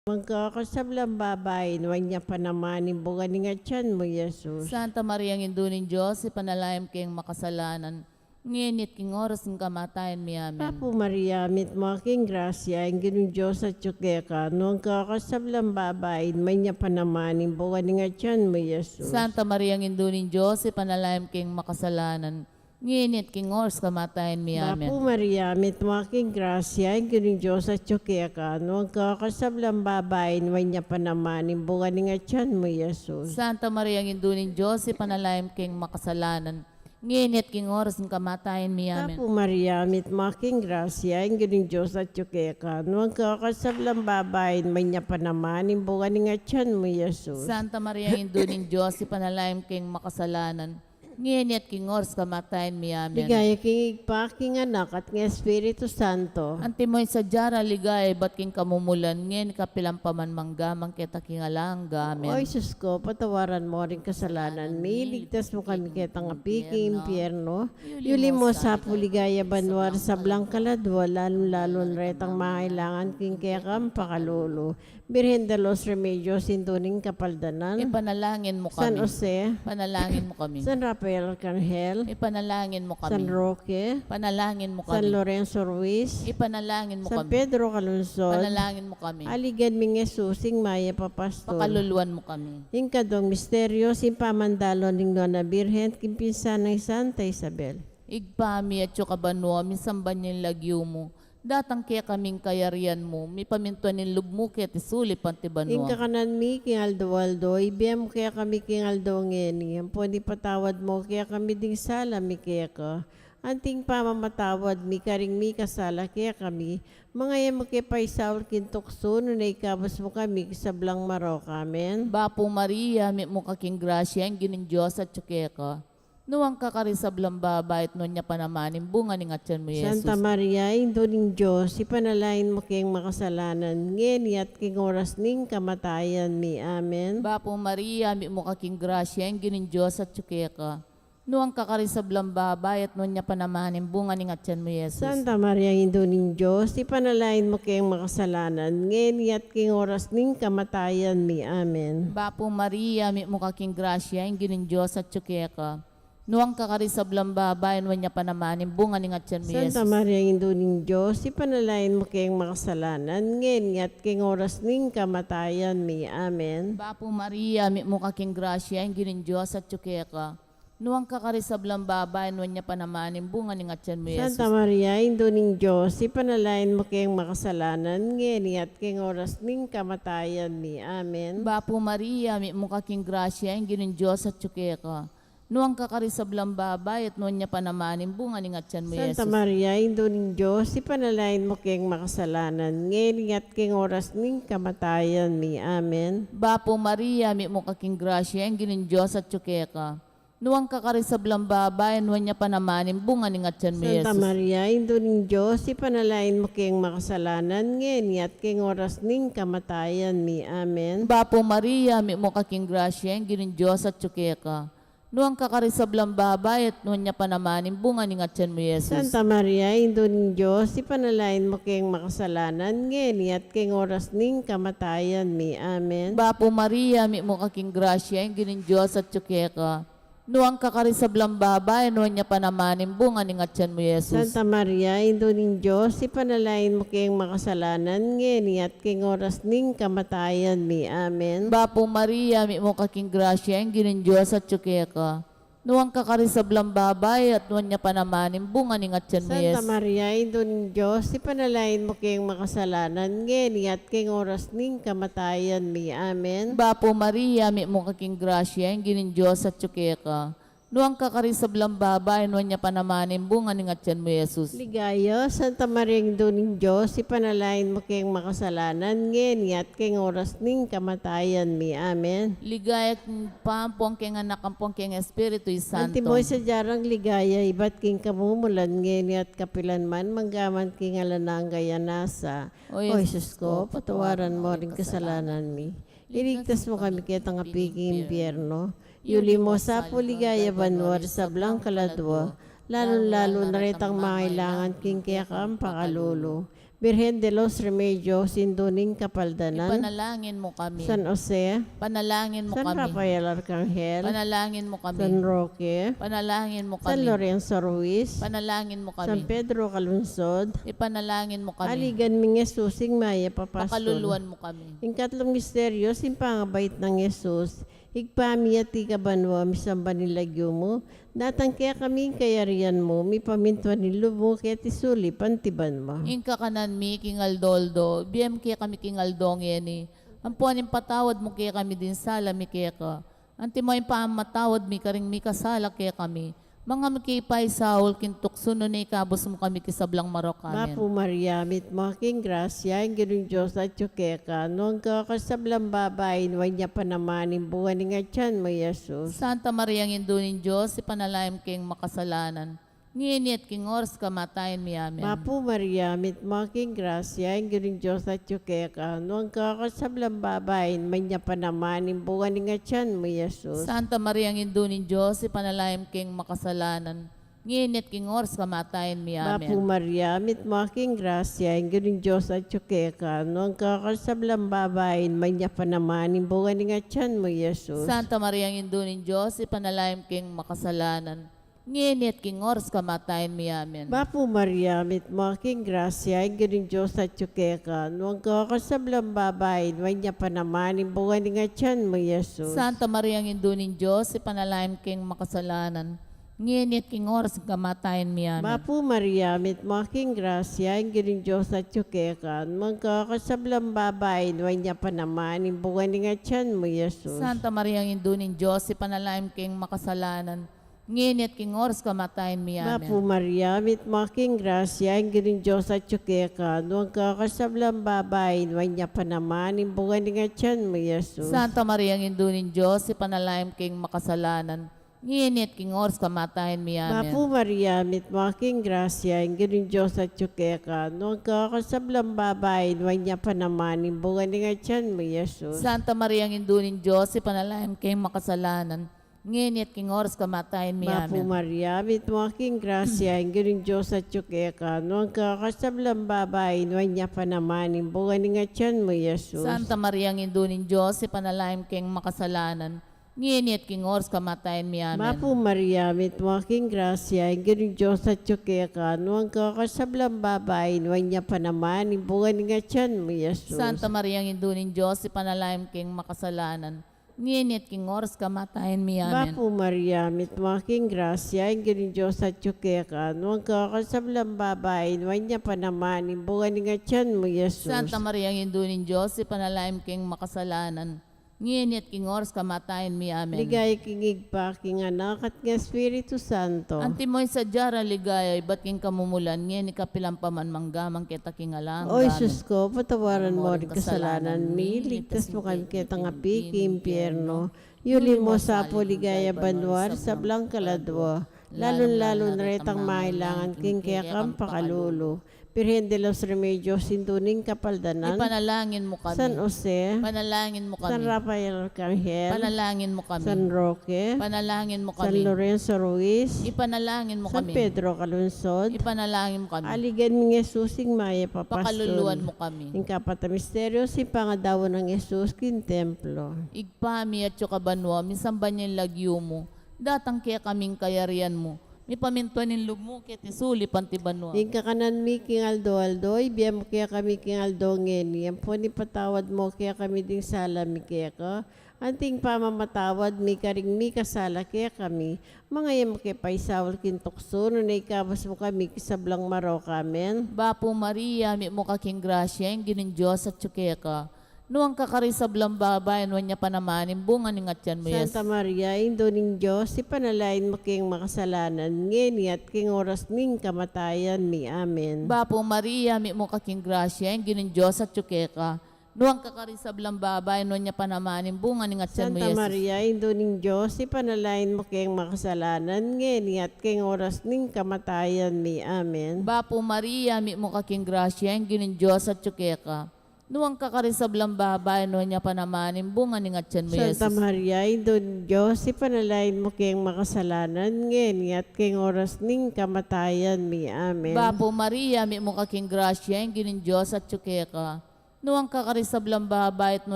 Magkakasablang babae, nuwan niya pa naman imbugan ni nga tiyan mo, Jesus. Santa Maria, ang indunin Diyos, ipanalangin kayong makasalanan, nginit king oras ng kamatayan mi. Amen. Papo Maria, mit mo aking grasya, ang ginong Diyos at tsukeka, nuwan kakasablang babae, nuwan niya pa naman imbugan ni nga tiyan mo, Jesus. Santa Maria, ang indunin Diyos, ipanalangin kayong makasalanan, nginit king oras kamatayan mi. Amen. Papo Maria, mit mo aking grasya, ang ginong Diyos at tsukeka, nuwan kakasablang babae, nuwan niya pa naman imbugan ni nga tiyan mo, Jesus. Santa Maria, ang indunin Diyos, ipanalangin kayong makasalanan, nginit king oras ng kamatayan mi. Amen. Papo Maria, mit mo aking grasya, ang ginong Diyos at tsukeka, nuwan kakasablang babae, nuwan niya pa naman imbugan ni nga tiyan mo, Jesus. Santa Maria, ang indunin Diyos, ipanalangin kayong makasalanan, nginit king oras kamatayan mi. Amen. Ligaya king king anak at ng Espiritu Santo. Antimoy sa jara ligay, ba't king kamumulan, ngin kapilang pamanmanggamang kita king alangga. Amen. O Jesus ko, patawaran mo rin kasalanan. May ligtas mo kami kitang apiki impyerno. Yuli mo sa puligaya banwar sa blangkaladwa, lalong-lalong retang mailangan king kaya kang pakalulu. Birhen de los Remedios, sintuning kapaldanan. Ipanalangin mo San kami. Jose, Panalangin mo kami. San Rafael Arcangel, Ipanalangin mo San kami. Roque, Panalangin mo San kami. Lorenzo Ruiz, Ipanalangin mo San kami. Pedro Calungsod, Panalangin mo kami. Aligan ming Jesusing Maya Papastol. Pakaluluan mo kami. Yung kadong misteryo, simpamandalo ning Dona Birhen, kimpinsan ng Santa Isabel. Igpami at yukabanwa, minsamban yung lagyo mo. Datang kaya kaming kayarian mo, may pamintuan ng lubmo kaya tisuli Yung pantibanwa. kakanan mi, king Aldo, ibiyam kaya kami king Aldo ngeni. Ang po ni patawad mo, kaya kami ding sala mi kaya ka. Anting pamamatawad mi, karing mi kasala kaya kami. Mga yan magkipaisaw kintukso, nung naikabas mo kami, sablang marok. Amen. Bapo Maria, may mo kaking grasya, ang ginin Diyos at tsukeka. Nuwang kakarisablang babait nun niya panamanin, bunga ni ngatyan mo, Jesus. Santa Maria, Indo ning Diyos, ipanalain mo kayong makasalanan, ngeni at king oras ning kamatayan mi. Amen. Bapo Maria, may mo kaking grasya, ang ginin Diyos at tsukeka. Nuwang kakarisablang babait nun niya panamanin, bunga ni ngatyan mo, Jesus. Santa Maria, Indo ning Diyos, ipanalain mo kayong makasalanan, ngeni at king oras ning kamatayan mi. Amen. Bapo Maria, may mo kaking grasya, ang ginin Diyos at tsukeka. Nuwang kakarisablang babay, nuwan niya panamanin, bunga ni ngatyan mo, Jesus. Santa Maria, Indo ning Diyos, ipanalain mo kayong makasalanan, ngeni at king oras ning kamatayan mi. Amen. Bapo Maria, may mo kaking grasya, ang ginin Diyos at tsukeka. Nuwang kakarisablang babay, nuwan niya panamanin, bunga ni ngatyan mo, Jesus. Santa Maria, Indo ning Diyos, ipanalain mo kayong makasalanan, ngeni at king oras ning kamatayan mi. Amen. Bapo Maria, may mo kaking grasya, ang ginin Diyos at tsukeka. Nuwang kakarisablang babay, at nuwan niya panamanin, bunga ni ngatyan mo, Santa Jesus. Maria, Indo ning Diyos, ipanalain mo kayong makasalanan, ngeni at king oras ning kamatayan mi. Amen. Bapo Maria, may mo kaking grasya, ang ginin Diyos at tsukeka. Nuwang kakarisablang babay, nuwan niya panamanin, bunga ni ngatyan mo, Santa Jesus. Maria, Indo ning Diyos, ipanalain mo kayong makasalanan, ngeni at king oras ning kamatayan mi. Amen. Bapo Maria, may mo kaking grasya, ang ginin Diyos at tsukeka. Nuwang kakarisablang babay, at nuwan niya panamanin, bunga ni ngatyan mo, Jesus. Santa Maria, Indo ning Diyos, ipanalain mo kayong makasalanan, ngeni at king oras ning kamatayan mi. Amen. Bapo Maria, may mo kaking grasya, ang ginin Diyos at tsukeka. Nuwang kakarisablang babay, nuwan niya panamanin, bunga ni ngatyan mo, Jesus. Santa Maria, Indo ning Diyos, ipanalain mo kayong makasalanan, ngeni at king oras ning kamatayan mi. Amen. Bapo Maria, may mo kaking grasya, ang ginin Diyos at tsukeka. Nuwang kakarisablang babay, at nuwan niya panamanin, bunga ni ngatyan mo, Santa Jesus. Maria, Indo ning Diyos, ipanalain mo kayong makasalanan, ngeni at king oras ning kamatayan mi. Amen. Bapo Maria, may mo kaking grasya, ang ginin Diyos at tsukeka. Nuwang kakarisablang babay, nuwan niya panamanin, bunga ni ngatyan mo, Jesus. Ligaya, Santa Maria, Indo ning Diyos, ipanalain mo kayong makasalanan, ngeni at king oras ning kamatayan mi. Amen. Ligaya pampong keng anak, ampong keng Espiritu Santo. Antimoy sa jarang ligaya, iba't king kamumulan, ngeni at kapilan man, manggaman king alanang gaya nasa. O Jesus ko, patawaran mo rin kasalanan mi. Iligtas mo kami kitang apiking impyerno. Yuli mo sa puligaya banwar sa blangkaladwa, lalo-lalo na ritang mangailangan king kaya kang pakalulu. Birhen de los Remedios, Sinduning Kapaldanan, Ipanalangin mo kami. San Jose, Panalangin mo San kami. Rafael Arcangel, Panalangin mo San kami. Roque, Panalangin mo San kami. Lorenzo Ruiz, Panalangin mo San kami. Pedro Calunsod, Ipanalangin mo kami. Aligan ming Yesusing Maya Papastol. Pakaluluan mo kami. Yung katlong misteryo, simpangabait ng Yesus, igpami at ikabanwa, misamba nilagyo mo, natangkaya kami kayarian mo, mi pamintwa nilubo, kaya tisuli, pantiban mo. Inka kanan mi kingal-doldo, biyem kaya kami kingal-dong yeni. Ampuan yung patawad mo kaya kami din sala mi kaya ka. Anti mo yung pamatawad mi karing mi kasala kaya kami. Mga mikipay Saul, kintukso no na ikabos mo kami kisablang marok amin. Mapu Maria, mit mo aking grasya, ang ginong Diyos at yukeka, noong kakasablang babae, niya pa naman, imbuhan ni nga tiyan mo, Yesus. Santa Maria, ang indunin Diyos, ipanalayam kayong makasalanan. Nginit king oras kamatayin mi amin. Mapu Maria, mit mo aking grasya, ang ginong Diyos at yukeka, noong kakasablang babae, niya pa naman, imbuhan ni nga tiyan mo, Yesus. Santa Maria, ang indunin Diyos, ipanalayam kayong makasalanan. Nginit king oras kamatayin mi Mapu amin. Maria, mit mo aking grasya, ang ginong Diyos at yukeka, noong kakasablang babae, niya pa naman, imbuhan ni nga tiyan mo, Yesus. Santa Maria, ang indunin Diyos, ipanalayam kayong makasalanan. Nginit king oras kamatayin mi amin. Mapu Maria, mit mo aking grasya, ang ginong Diyos at yukeka, noong kakasablang babae, niya pa naman, imbuhan ni nga tiyan mo, Yesus. Santa Maria, ang indunin Diyos, ipanalayam kayong makasalanan. Nginit king oras kamatayin mi amin. Mapu Maria, mit mo aking grasya, ang ginong Diyos at yukeka, noong kakasablang babae, niya pa naman, imbuhan ni nga tiyan mo, Yesus. Santa Maria, ang indunin Diyos, ipanalayam kayong makasalanan. Nginit king oras kamatayin mi Mapu amin. Maria, mit mo aking grasya, ang ginong Diyos at yukeka, noong kakasablang babae, niya pa naman, imbuhan ni nga tiyan mo, Yesus. Santa Maria, ang indunin Diyos, ipanalayam kayong makasalanan. Nginit king oras kamatayin mi amin. Mapu Maria, mit mo aking grasya, ang ginong Diyos at yukeka, noong kakasablang babae, niya pa naman, imbuhan ni nga tiyan mo, Yesus. Santa Maria, ang indunin Diyos, ipanalayam kayong makasalanan. Nginit king oras kamatayin mi Mapu amin. Maria, mit mo aking grasya, ang ginong Diyos at yukeka, noong kakasablang babae, niya pa naman, imbuhan ni nga tiyan mo, Yesus. Santa Maria, ang indunin Diyos, ipanalayam kayong makasalanan. Nginit king oras kamatayin mi amin. Mapu Maria, mit mo aking grasya, ang ginong Diyos at yukeka, noong kakasablang babae, niya pa naman, imbuhan ni nga tiyan mo, Yesus. Santa Maria, ang indunin Diyos, ipanalayam kayong makasalanan. Nginit king oras kamatayin mi amin. Mapu Maria, mit mo aking grasya, ang ginong Diyos at yukeka, noong kakasablang babae, niya pa naman, imbuhan ni nga tiyan mo, Yesus. Santa Maria, ang indunin Diyos, ipanalayam kayong makasalanan. Nginit king oras kamatayin mi amin. Ligaya kingig pa, king anak at nga Espiritu Santo. Anti mo'y sadyara ligaya, ba't king kamumulan, ngayon ikapilang paman manggamang kita king alang. O Jesus ko, patawaran mo rin kasalanan mi, ligtas mo kami kitang api, impyerno. Yuli mo sa po ligaya banwar sa blang kaladwa, lalong-lalo na retang mailangan king kaya kang pakalulu. Birhen de los Remedios, Sinduning Kapaldanan, Ipanalangin mo kami. San Jose, Panalangin mo San kami. Rafael Arcangel, Panalangin mo kami. San Roque, Panalangin mo San kami. Lorenzo Ruiz, Ipanalangin mo San kami. Pedro Calunsod, Ipanalangin mo kami. aligan mi Jesusing Maya Pakaluluan Papastol. mo kami. Yung kapat na misteryo, si pangadawan ng Jesus kin templo. Igpami at banwa, misamba niya yung lagyo mo. Datang kaya kaming kayarian mo. May pamintuan ng loob mo, kaya tisuli pantibanwa. Yung kakanan mi king Aldo, ibiyam mo kaya kami king Aldo ngeni. Ang po ni patawad mo kaya kami ding sala mi kaya ka. Anting pamamatawad mi karing mi kasala kaya kami. Mga yan mo kaya paisawal kin tukso, no na ikabas mo kami kisablang maraw kamen. Bapo Maria, may mo kaking grasya, yung ginin Diyos at tsukeka. Noong kakarisablang babae, noon niya panamanin, bunga ni ngatyan mo, yes. Santa Maria, Indo ning Diyos, ipanalain mo kayong makasalanan, ngeni at king oras ning kamatayan mi. Amen. Bapo Maria, may mo kaking grasya, yung ginin Diyos at tsukeka. Noong kakarisablang babae, noon niya panamanin, bunga ni ngatyan mo, Santa yes. Maria, Indo ning Diyos, ipanalain mo kayong makasalanan, ngeni at king oras ning kamatayan mi. Amen. Bapo Maria, may mo kaking grasya, yung ginin Diyos at tsukeka. Nuwang kakarisablang babae, no niya panamanin, bunga ni ngatyan mo, Santa Yesus. Maria, Indon Diyos, ipanalain mo kayong makasalanan, ngayon at kayong oras ning kamatayan mi. Amen. Bapo Maria, mi mo kaking grasya, yung ginin Diyos at tsukeka. Nuwang kakarisablang babae, no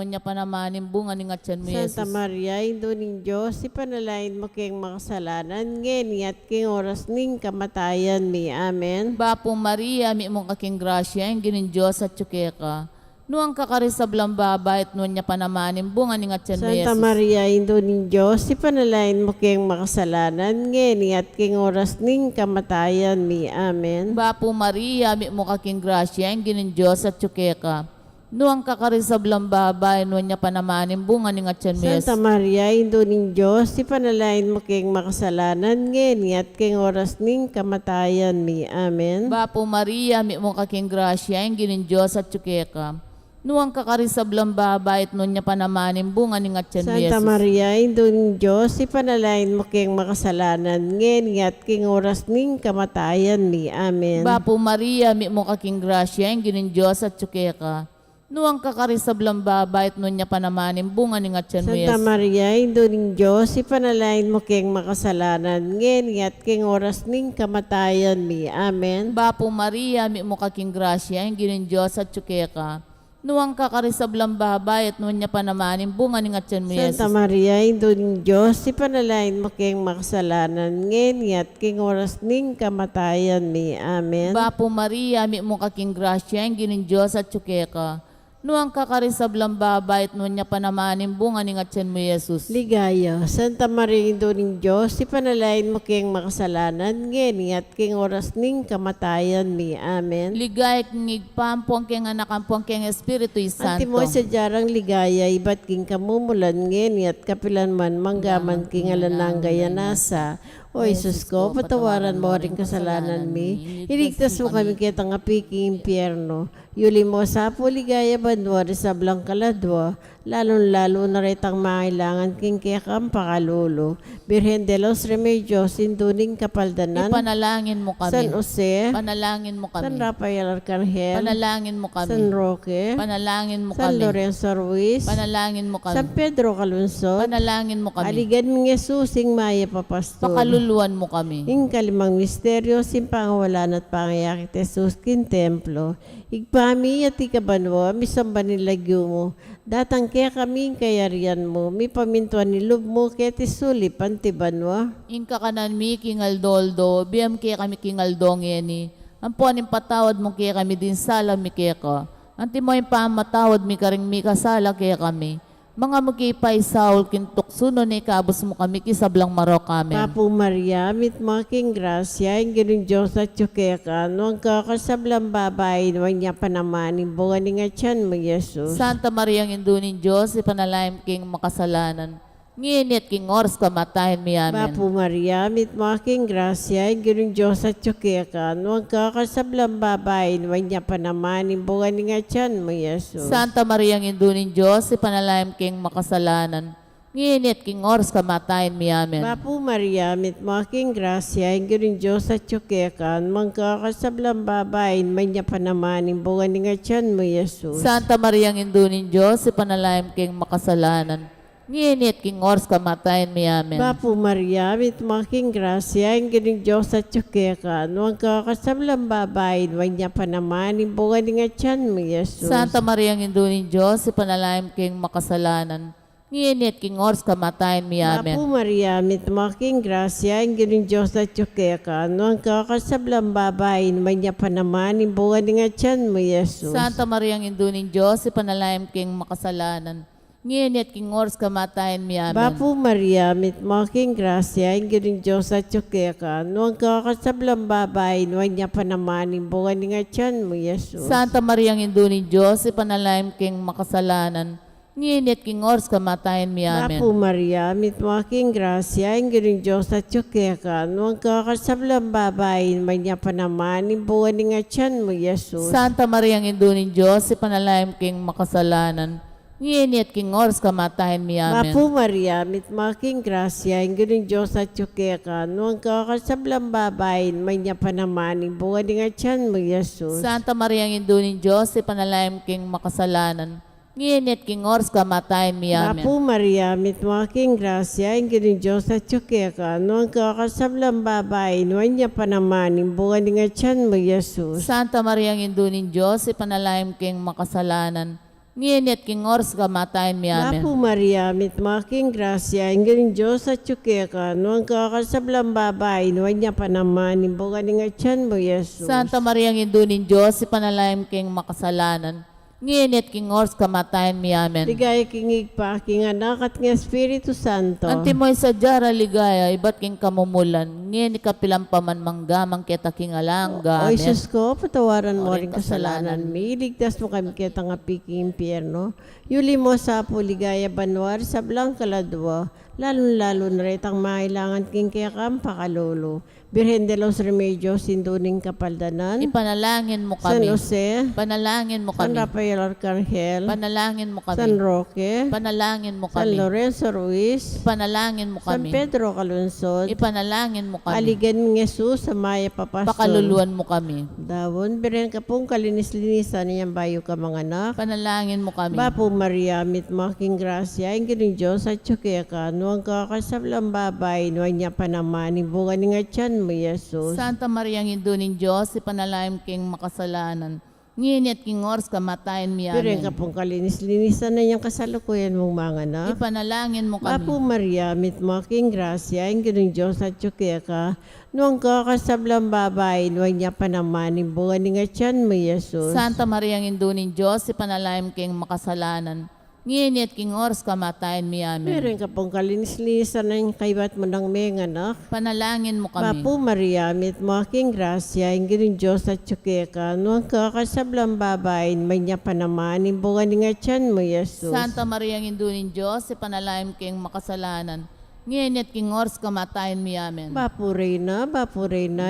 niya panamanin, bunga ni ngatyan mo, Santa Yesus. Maria, Indon Diyos, ipanalain mo kayong makasalanan, ngayon at kayong oras ning kamatayan mi. Amen. Bapo Maria, mi mo kaking grasya, yung ginin Diyos at tsukeka. Nuwang kakarisablang babae, no niya panamanin, bunga ni ngatyan mo, Santa Yesus. Maria, Indon Diyos, ipanalain mo kayong makasalanan, ngayon at kayong oras ning kamatayan mi. Amen. Bapo Maria, mi mo kaking grasya, yung ginin Diyos at tsukeka. Nuwang kakarisablang babae, no niya panamanin, bunga ni ngatyan mo, Santa Yesus. Maria, Indon Diyos, ipanalain mo kayong makasalanan, ngayon at kayong oras ning kamatayan mi. Amen. Bapo Maria, mi mo kaking grasya, yung ginin Diyos at tsukeka. Nuwang kakarisablang babae, no niya panamanin, bunga ni ngatyan mo, Santa Yesus. Maria, Indon Diyos, ipanalain mo kayong makasalanan, ngayon at kayong oras ning kamatayan mi. Amen. Bapo Maria, mi mo kaking grasya, yung ginin Diyos at tsukeka. Nuwang kakarisablang babae, no niya panamanin, bunga ni ngatyan mo, Santa Yesus. Maria, Indon Diyos, ipanalain mo kayong makasalanan, ngayon at kayong oras ning kamatayan mi. Amen. Bapo Maria, mi mo kaking grasya, yung ginin Diyos at tsukeka. Nuwang kakarisablang babae, no niya panamanin, bunga ni ngatyan mo, Yesus. Santa Maria, Indon Diyos, ipanalain mo kayong makasalanan, ngayon at kayong oras ning kamatayan mi. Amen. Bapo Maria, mi mo kaking grasya, yung ginin Diyos at tsukeka. Nuwang kakarisablang babae, no niya panamanin, bunga ni ngatyan mo, Yesus. Ligaya, Santa Maria, Indon Diyos, ipanalain mo kayong makasalanan, ngayon at kayong oras ning kamatayan mi. Amen. Ligay kong igpampuang keng anak ampuang keng Espiritu Santo. Anti mo sa jarang ligaya, iba't king kamumulan, ngayon at kapilan man, manggaman king alanang gayanasa. O Jesus ko, patawaran mo rin kasalanan mi. Iligtas mo kami kitang apiking impyerno. Yuli mo sa puligaya bandwa, sa blang kaladwa, lalong-lalo na ritang mailangan king kekang pakalulu. Birhen de los Remedios, induning kapaldanan. Ipanalangin mo San kami. Jose, Panalangin mo San kami. Rafael Arcangel, Panalangin mo San kami. Roque, Panalangin mo San kami. Lorenzo Ruiz, Panalangin mo San kami. Pedro Calungsod, Panalangin mo kami. aligan ng Yesusing Maya Papastol. Pakaluluan mo kami. Ing kalimang misteryo, simpangawalan at pangayakit Jesus kin templo. Igpami at ikabanwa, misamba nilagyo mo. Datang kaya kami kayarian mo, mi pamintuan nilub mo, kaya tisuli pantibanwa. Inka kanan mi kingaldoldo, biyam kaya kami kingaldongeni. Ang puanin patawad mo kaya kami din sala mi kaya ka. Anti mo yung pamatawad mi karing mi kasala kaya kami. Mga magkipay Saul kintuksuno ni kabos mo kami kisablang marok kami. Papo Maria, mit mga king grasya, ang ganun Diyos at yukekan, ang kakasablang babae, nuwang niya panamanin, bunga ni nga tiyan mo, Jesus. Santa Maria ang indunin Diyos, ipanalaim king makasalanan. Nginit king oras kamatayan mi amen. Papo Maria, mit mga king grasya, ang ganun Diyos at yukekan, ang kakasablang babae, nuwang niya panamanin, bunga ni nga tiyan mo, Jesus. Santa Maria ang indunin Diyos, ipanalaim king makasalanan. Nginit king oras kamatayan mi amen. Papo Maria, mit mga king grasya, ang ganun Diyos at yukekan, ang kakasablang babae, nuwang niya panamanin, bunga ni nga tiyan mo, Jesus. Santa Maria ang indunin Diyos, ipanalaim king makasalanan. Nginit king oras kamatayan mi amen. Papo Maria, mit mga king grasya, ang galing Diyos at yukekan, ang kakasablang babae, nuwang niya panamanin, bunga ni nga tiyan mo, Jesus. Santa Maria ang indunin Diyos, ipanalaim king makasalanan. Nginit king oras kamatayan mi amen. Papo Maria, mit mga king grasya, ang galing Diyos at yukekan, ang kakasablang babae, nuwang niya panamanin, bunga ni nga tiyan mo, Jesus. Santa Maria ang indunin Diyos, ipanalaim king makasalanan. Nginit king oras kamatayan mi amen. Papo Maria, mit mga king grasya, ang galing Diyos at yukekan, ang kakasablang babae, nuwang niya panamanin, bunga ni nga tiyan mo, Jesus. Santa Maria ang indunin Diyos, ipanalaim king makasalanan. Nginit king oras kamatayan mi amen. Papo Maria, mit mga king grasya, ang galing Diyos at yukekan, ang kakasablang babae, nuwang niya panamanin, bunga ni nga tiyan mo, Jesus. Santa Maria ang indunin Diyos, ipanalaim king makasalanan. Ngini at king oras kamatayan mi amen. Mapu Maria, mit making grasya, ingin Diyos at tsukeka, nuang kakasablang babayin, may niya pa naman, bunga ni nga tiyan mo, Jesus. Santa Maria ang Indunin Diyos, ipanalangin king makasalanan. Ngini at king oras kamatayan mi amen. Mapu Maria, mit making grasya, ingin Diyos at tsukeka, nuang kakasablang babayin, may niya pa naman, bunga ni nga tiyan mo, Jesus. Santa Maria ang Indunin Diyos, ipanalangin king makasalanan. Ngini at king oras kamatayan mi amen. Mapu Maria, mit making grasya, ingin Diyos at tsukeka, nuang kakasablang babayin, may niya pa naman, bunga ni nga tiyan mo, Jesus. Santa Maria ang Indunin Diyos, ipanalangin king makasalanan. Ngini at king oras kamatayan mi amen. Ligaya kingig pa, king anak at ng Espiritu Santo. Antimoy sa jara ligaya, iba't king kamumulan, ngini kapilang paman manggamang kita king alangga. O Amen. Isus ko, patawaran mo O rin ring kasalanan kasalanan. mi. Iligtas mo kami kita nga piking impyerno. Yuli mo sa po ligaya banwar sa blang kaladwa. Lalo na rin ang mailangan king kaya kang pakalolo. Birhen de los Remedios, sinduning kapaldanan. Ipanalangin mo San kami. Jose, Panalangin mo San kami. Rafael Arcangel, Panalangin mo San kami. Roque, Panalangin mo San kami. Lorenzo Ruiz, Ipanalangin mo San kami. Pedro Calunsod, Ipanalangin mo kami. Aligan ng Jesus sa maya papasol. Pakaluluan mo kami. Dawon, biren ka pong kalinis-linisan niyang bayo ka mga anak. Panalangin mo kami. Bapo Maria, mit making grasya, ang gining Diyos at tsukya ka, nuwang kakasablang babay, nuwang niya pa naman, bunga ni nga tiyan mo, Jesus. Santa Maria ang Indunin Diyos, ipanalangin king makasalanan. Ngini at king oras kamatayan mi Biren ka amen. pong kalinis-linisan na niyang kasalukuyan mong mga anak. Ipanalangin mo Bapo kami. Maria, mit making grasya, ang gining Diyos at tsukya ka, nuwang kakasablang babay, nuwang niya pa naman, bunga ni nga tiyan mo, Jesus. Santa Maria ang Indunin Diyos, ipanalangin king makasalanan. Ngini at king oras kamatayan mi amen. Meron ka pong kalinis-linisan na yung kaibat mo ng mga anak. Panalangin mo kami. Bapo Maria, mit making grasya, ang gining Diyos at tsukeka, nuwang kakasablang babayin, may niya pa naman, bunga ni nga tiyan mo, Jesus. Santa Maria ang Indunin Diyos, ipanalangin king makasalanan. Ngini at king oras kamatayan mi amen. Bapo Reyna,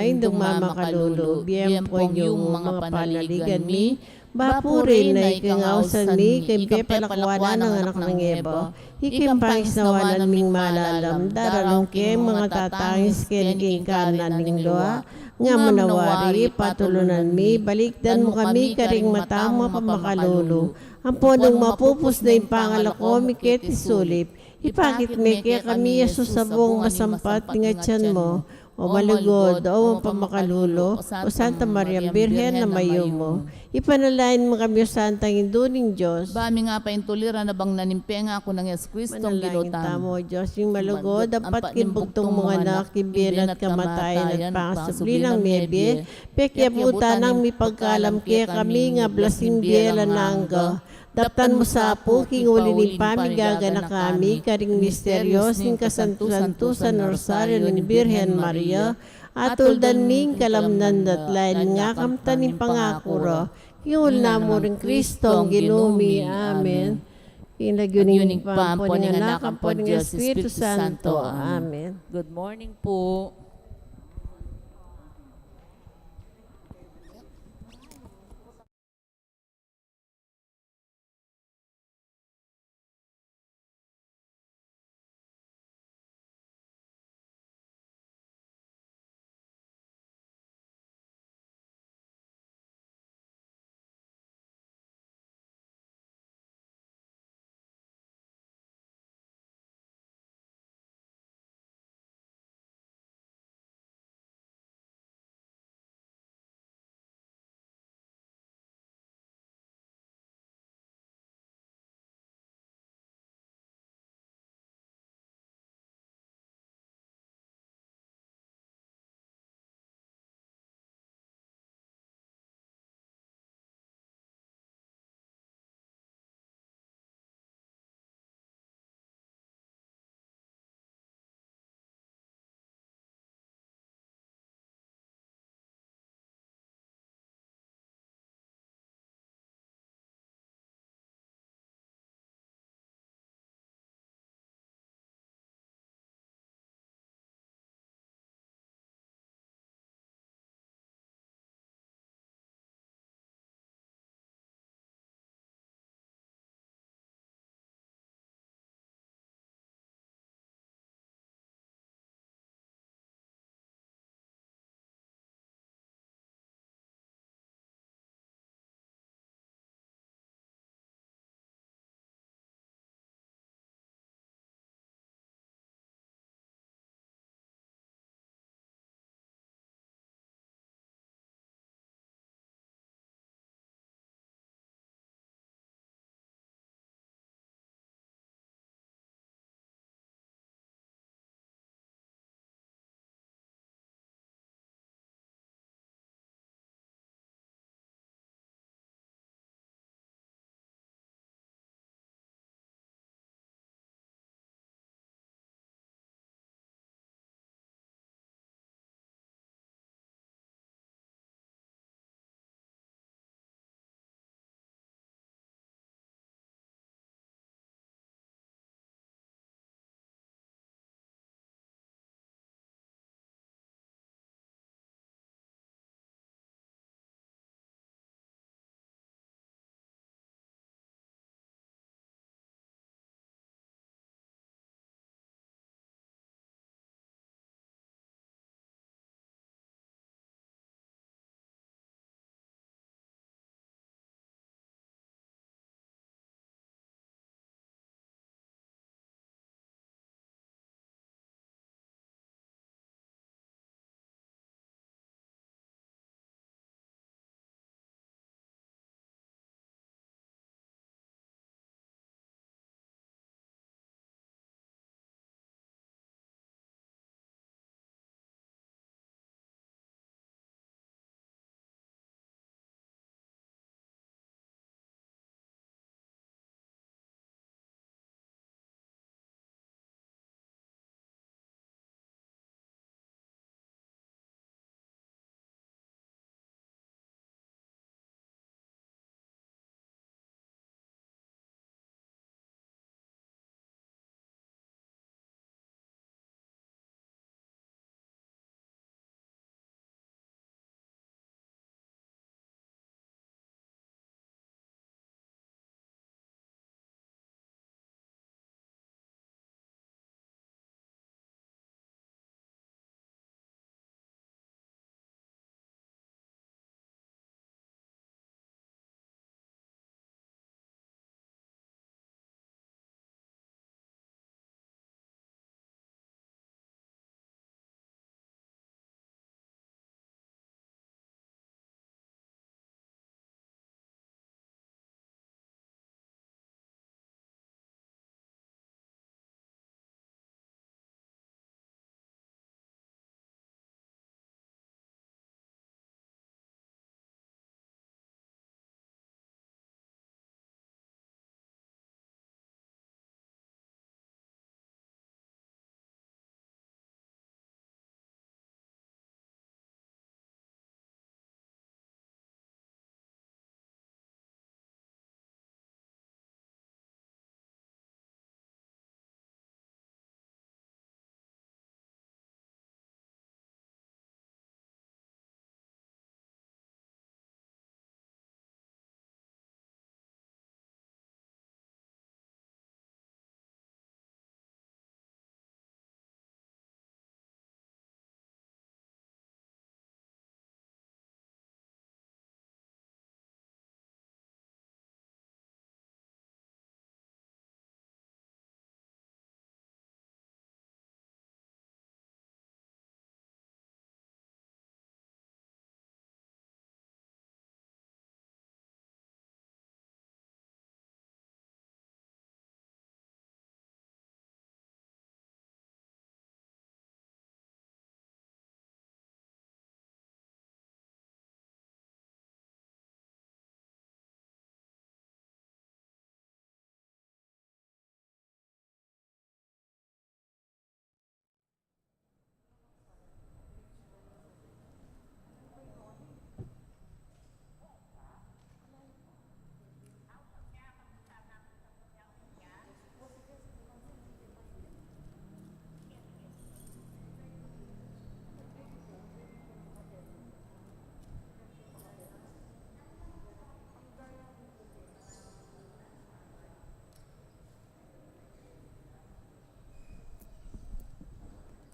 indong mama kalulu, biyem po yung mga panaligan mi. Bapo Reyna, ikangawsan mi, kay palakwanan ng anak ng Ebo. Ikimpangis nawanan ming malalam, daralong ke mga tatangis keniking kanan ning loa. Nga manawari, patulunan mi, balikdan mo kami karing matama pamakalulu. Ang ponong mapupus na yung pangalako, mikit isulip. Ipakit me kaya kami Jesus sa buong masampat nga tiyan mo. O malugod, o pamakalulo, o Santa Maria Birhen na mayo mo. Ipanalain mo kami o Santang Induning Diyos. Bami nga pa intulira na bang nanimpenga ako ng Yesu Kristong Manalangin ginutan. tamo, Diyos, yung malugod, dapat kimbugtong mga anak, kibiran at kamatayan at pangasubli ng mebe, pekya puta ng mipagkalam kaya kami nga blasing biela nangga. Daptan mo sa apo, king uli ni pamigaga na kami, karing misteryos, ning kasantusan na rosaryo ng Birhen Maria, atuldan ning kalamnan datlain nga kamtaning pangakuro, king na mo ring Kristong ginumi. Amen. Kinagyuning pampo ng anak, ang po ng Espiritu Santo. Amen. Good morning po.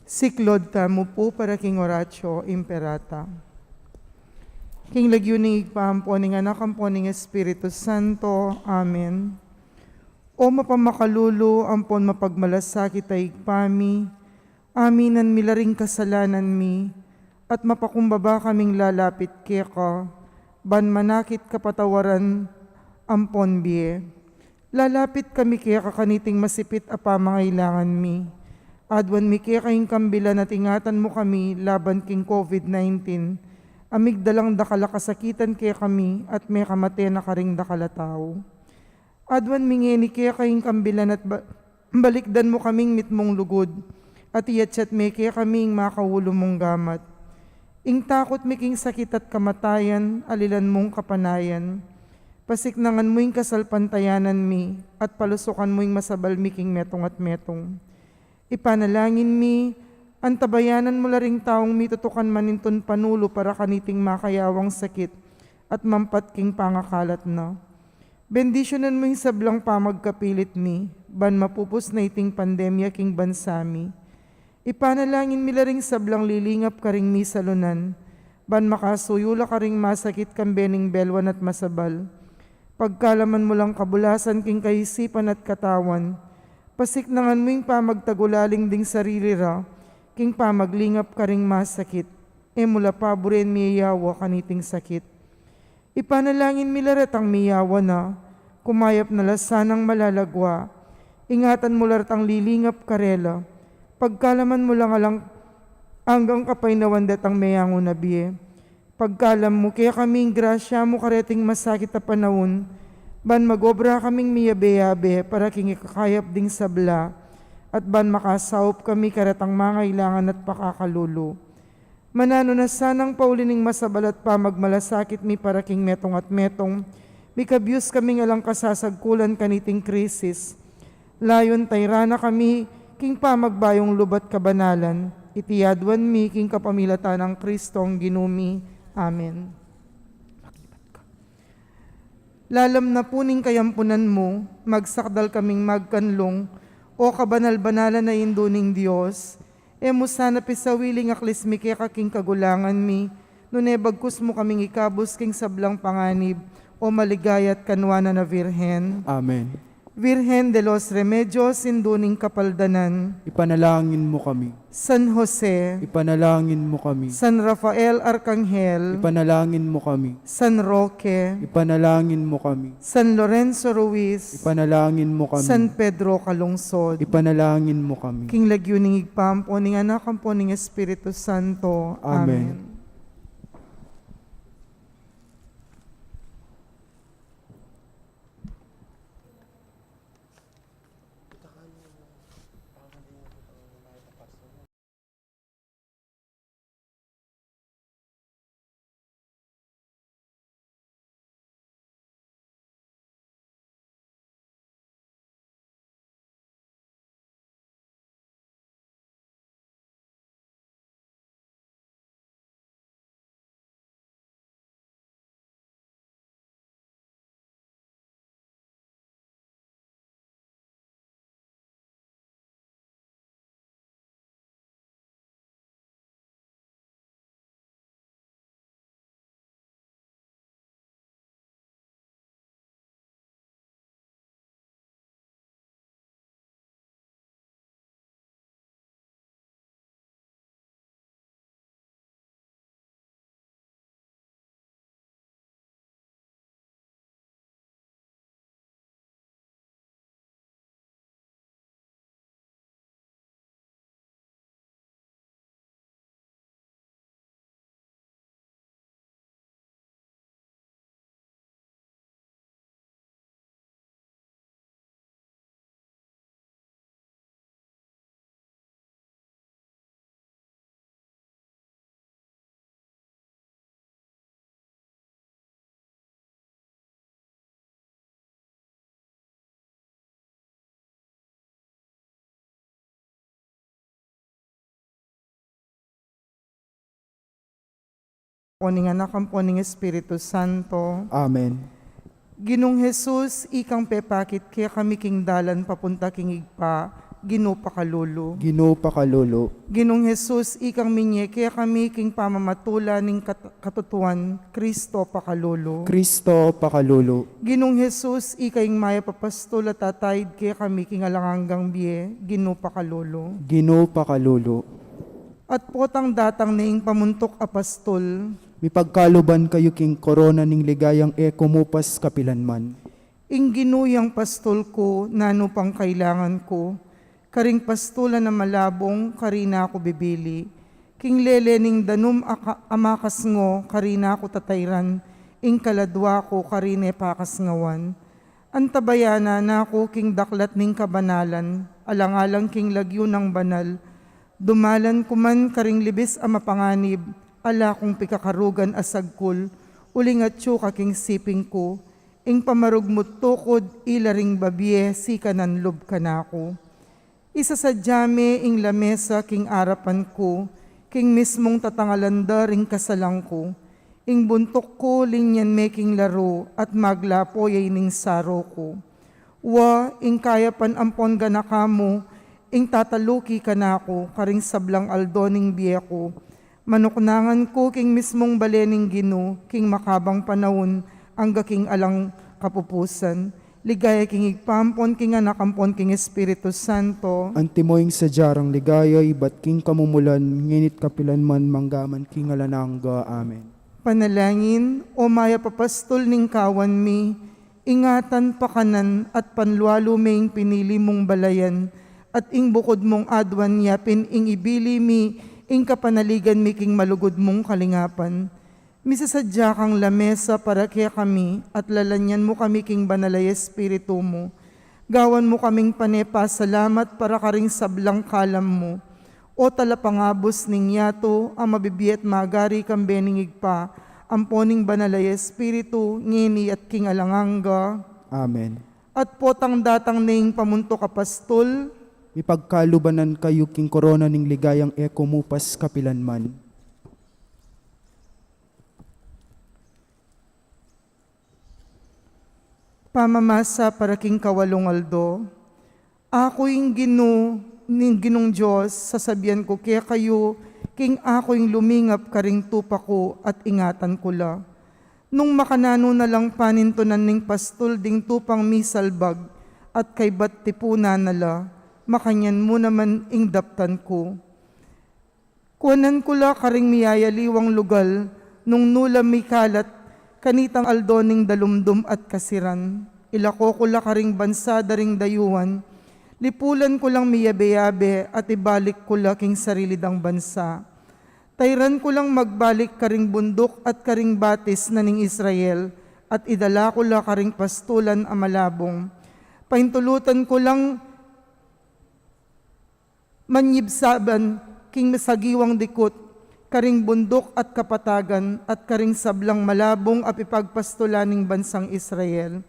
Siklod tamo po para king Horatio Imperata. King lagyuning igpahampo ning anak ampo ning Espiritu Santo. Amen. O mapamakalulu ampon mapagmalasakit ay igpami, aminan milaring kasalanan mi, at mapakumbaba kaming lalapit keka, ban manakit kapatawaran ampon biye. Lalapit kami keka kaniting masipit a pamangailangan mi. Adwan mi kaya kayong kambilan at ingatan mo kami laban king COVID-19. Amig dalang dakala kasakitan kaya kami at may kamate na karing dakala tao. Adwan mingeni kaya kayong kambilan at balikdan mo kaming mitmong lugod. At iyatsyat may kaya kaming makawulo mong gamat. Ing takot mi king sakit at kamatayan, alilan mong kapanayan. Pasiknangan mo ing kasalpantayanan mi at palusukan mo ing masabal mi king metong at metong. Ipanalangin mi, antabayanan mo laring taong mitutukan maninton panulo para kaniting makayawang sakit at mampat king pangakalat na. Bendisyonan mo yung sablang pamagkapilit mi, ban mapupos na iting pandemya king bansami. Ipanalangin mi laring sablang lilingap karing mi salunan, ban makasuyula karing masakit kang bening belwan at masabal. Pagkalaman mo lang kabulasan king kaisipan at katawan, pasiknangan mo yung pamagtagulaling ding sarili ra, king pamaglingap ka ring masakit, mula paborin miyawa kaniting sakit. Ipanalangin milarat ang miyawa na, kumayap na lasanang malalagwa, ingatan mo larat ang lilingap karela, pagkalaman mo lang alang hanggang kapainawan datang mayango na biye. Pagkalam mo kaya kaming grasya mo kareting masakit na panahon, ban magobra kaming miyabe-yabe para king ikakayap ding sabla, at ban makasaup kami karatang mangailangan at pakakalulu. Manano na sanang paulining masabal at pamagmalasakit mi para king metong at metong, mikabyus kaming alang kasasagkulan kaniting krisis. Layon tayrana kami, king pamagbayong lubat kabanalan, itiyadwan mi king kapamilatan ng Kristong ginumi. Amen. Lalam na puning kayampunan mo, magsakdal kaming magkanlong, o kabanal-banalan na induning Diyos, mo sana pisawiling aklis mi kaya kaking kagulangan mi, nune bagkus mo kaming ikabos king sablang panganib, o maligayat kanwana na Virhen. Amen. Virhen de los Remedios, induning kapaldanan. Ipanalangin mo kami. San Jose, Ipanalangin mo kami. San Rafael Arcangel, Ipanalangin mo kami. San Roque, Ipanalangin mo kami. San Lorenzo Ruiz, Ipanalangin mo kami. San Pedro Calungsod, Ipanalangin mo kami. King lagyuning igpampo ning anak ampo ning Espiritu Santo. Amen. Amen. Ning anak ampo ning Espiritu Santo. Amen. Ginong Jesus, ikang pepakit kaya kami king dalan papunta king igpa, ginupakalolo. Ginoo pakalolo. Ginong Jesus, ikang minye, kaya kami king pamamatula ning katutuan, Kristo pakalolo. Kristo pakalolo. Ginong Jesus, ikaing maya papastol at tatayid, kaya kami king alanganggang biye, ginupakalolo. Ginoo pakalolo. At potang datang ning pamuntok apastol, Mipagkaluban kayo king korona ning ligayang kumupas kapilanman. ing ginuyang pastol ko, nano pang kailangan ko, karing pastola na malabong, karina ako bibili. King lelening danum amakas ngo, karina ako tatayran, ing kaladwa ko, karine pakas ngawan. Antabayana na ako king daklat ning kabanalan, alang-alang king lagyo ng banal. Dumalan kuman karing libis a mapanganib, ala kong pikakarugan asagkul, uling at kaking siping ko, ing pamarugmut tukod, ilaring babye, sikanan lub kanako. Isa sa jame ing lamesa king arapan ko, king mismong tatangalanda ring kasalang ko, ing buntok ko linyan making laro, at maglapo yay ning saro ko. Wa, ing kayapan ampon ganakamo, ing tataluki kanako, karing sablang aldo ning biye ko. Manuknangan ko king mismong balening gino, king makabang panahon, ang gaking alang kapupusan. Ligaya king igpampon king anakampon king Espiritu Santo. Antimoing sa jarang ligaya, ibat king kamumulan, nginit kapilanman manggaman king alanangga. Amen. Panalangin, o maya papastol ning kawan mi, ingatan pakanan at panlualo ming pinili mong balayan, at ing bukod mong adwan yapin ing ibili mi, ing kapanaligan mi king malugod mong kalingapan. Misasadya kang lamesa para kaya kami, at lalanyan mo kami king banalay Espiritu mo. Gawan mo kaming panepa, salamat para karing sablang kalam mo. O talapangabos ning yato, ang mabibiyat magari kang beningig pa, amponing banalay Espiritu, ngini at king alangangga. Amen. At potang datang ning pamunto kapastol, Mipagkalubanan kayo king korona ning ligayang kumupas kapilanman. pamamasa para king kawalong aldo. Ako'y ning ginong Diyos, sasabihan ko kaya kayo, king ako'y lumingap karing tupa ko at ingatan ko la. Nung makanano na lang panintunan ning pastol ding tupang misalbag, at kay bat tipuna na la, makanyan mo naman ing daptan ko. Kuanan ko la karing miyayaliwang lugal, nung nula may kalat, kanitang aldoning dalumdum at kasiran. Ilako ko la karing bansa daring dayuan, lipulan ko lang miyabe-yabe at ibalik ko la king sarili dang bansa. Tayran ko lang magbalik karing bundok at karing batis na ning Israel, at idala ko la karing pastulan a malabong. Paintulutan ko lang manyibsaban king masagiwang dikot, karing bundok at kapatagan, at karing sablang malabong apipagpastulaning bansang Israel.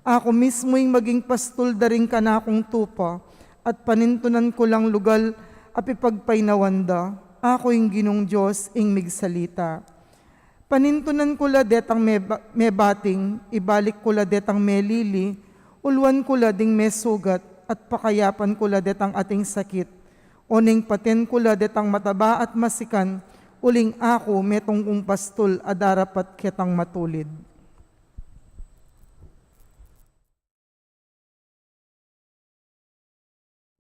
Ako mismo'y maging pastol daring kanakong tupa, at panintunan ko lang lugal apipagpainawanda. Ako yung ginong Diyos ing migsalita. Panintunan ko la detang mebating, ibalik ko la detang melili, ulwan ko la ding mesugat, at pakayapan ko la detang ating sakit. Oning paten ko la detang mataba at masikan, uling ako metong kong pastol adarapat ketang matulid.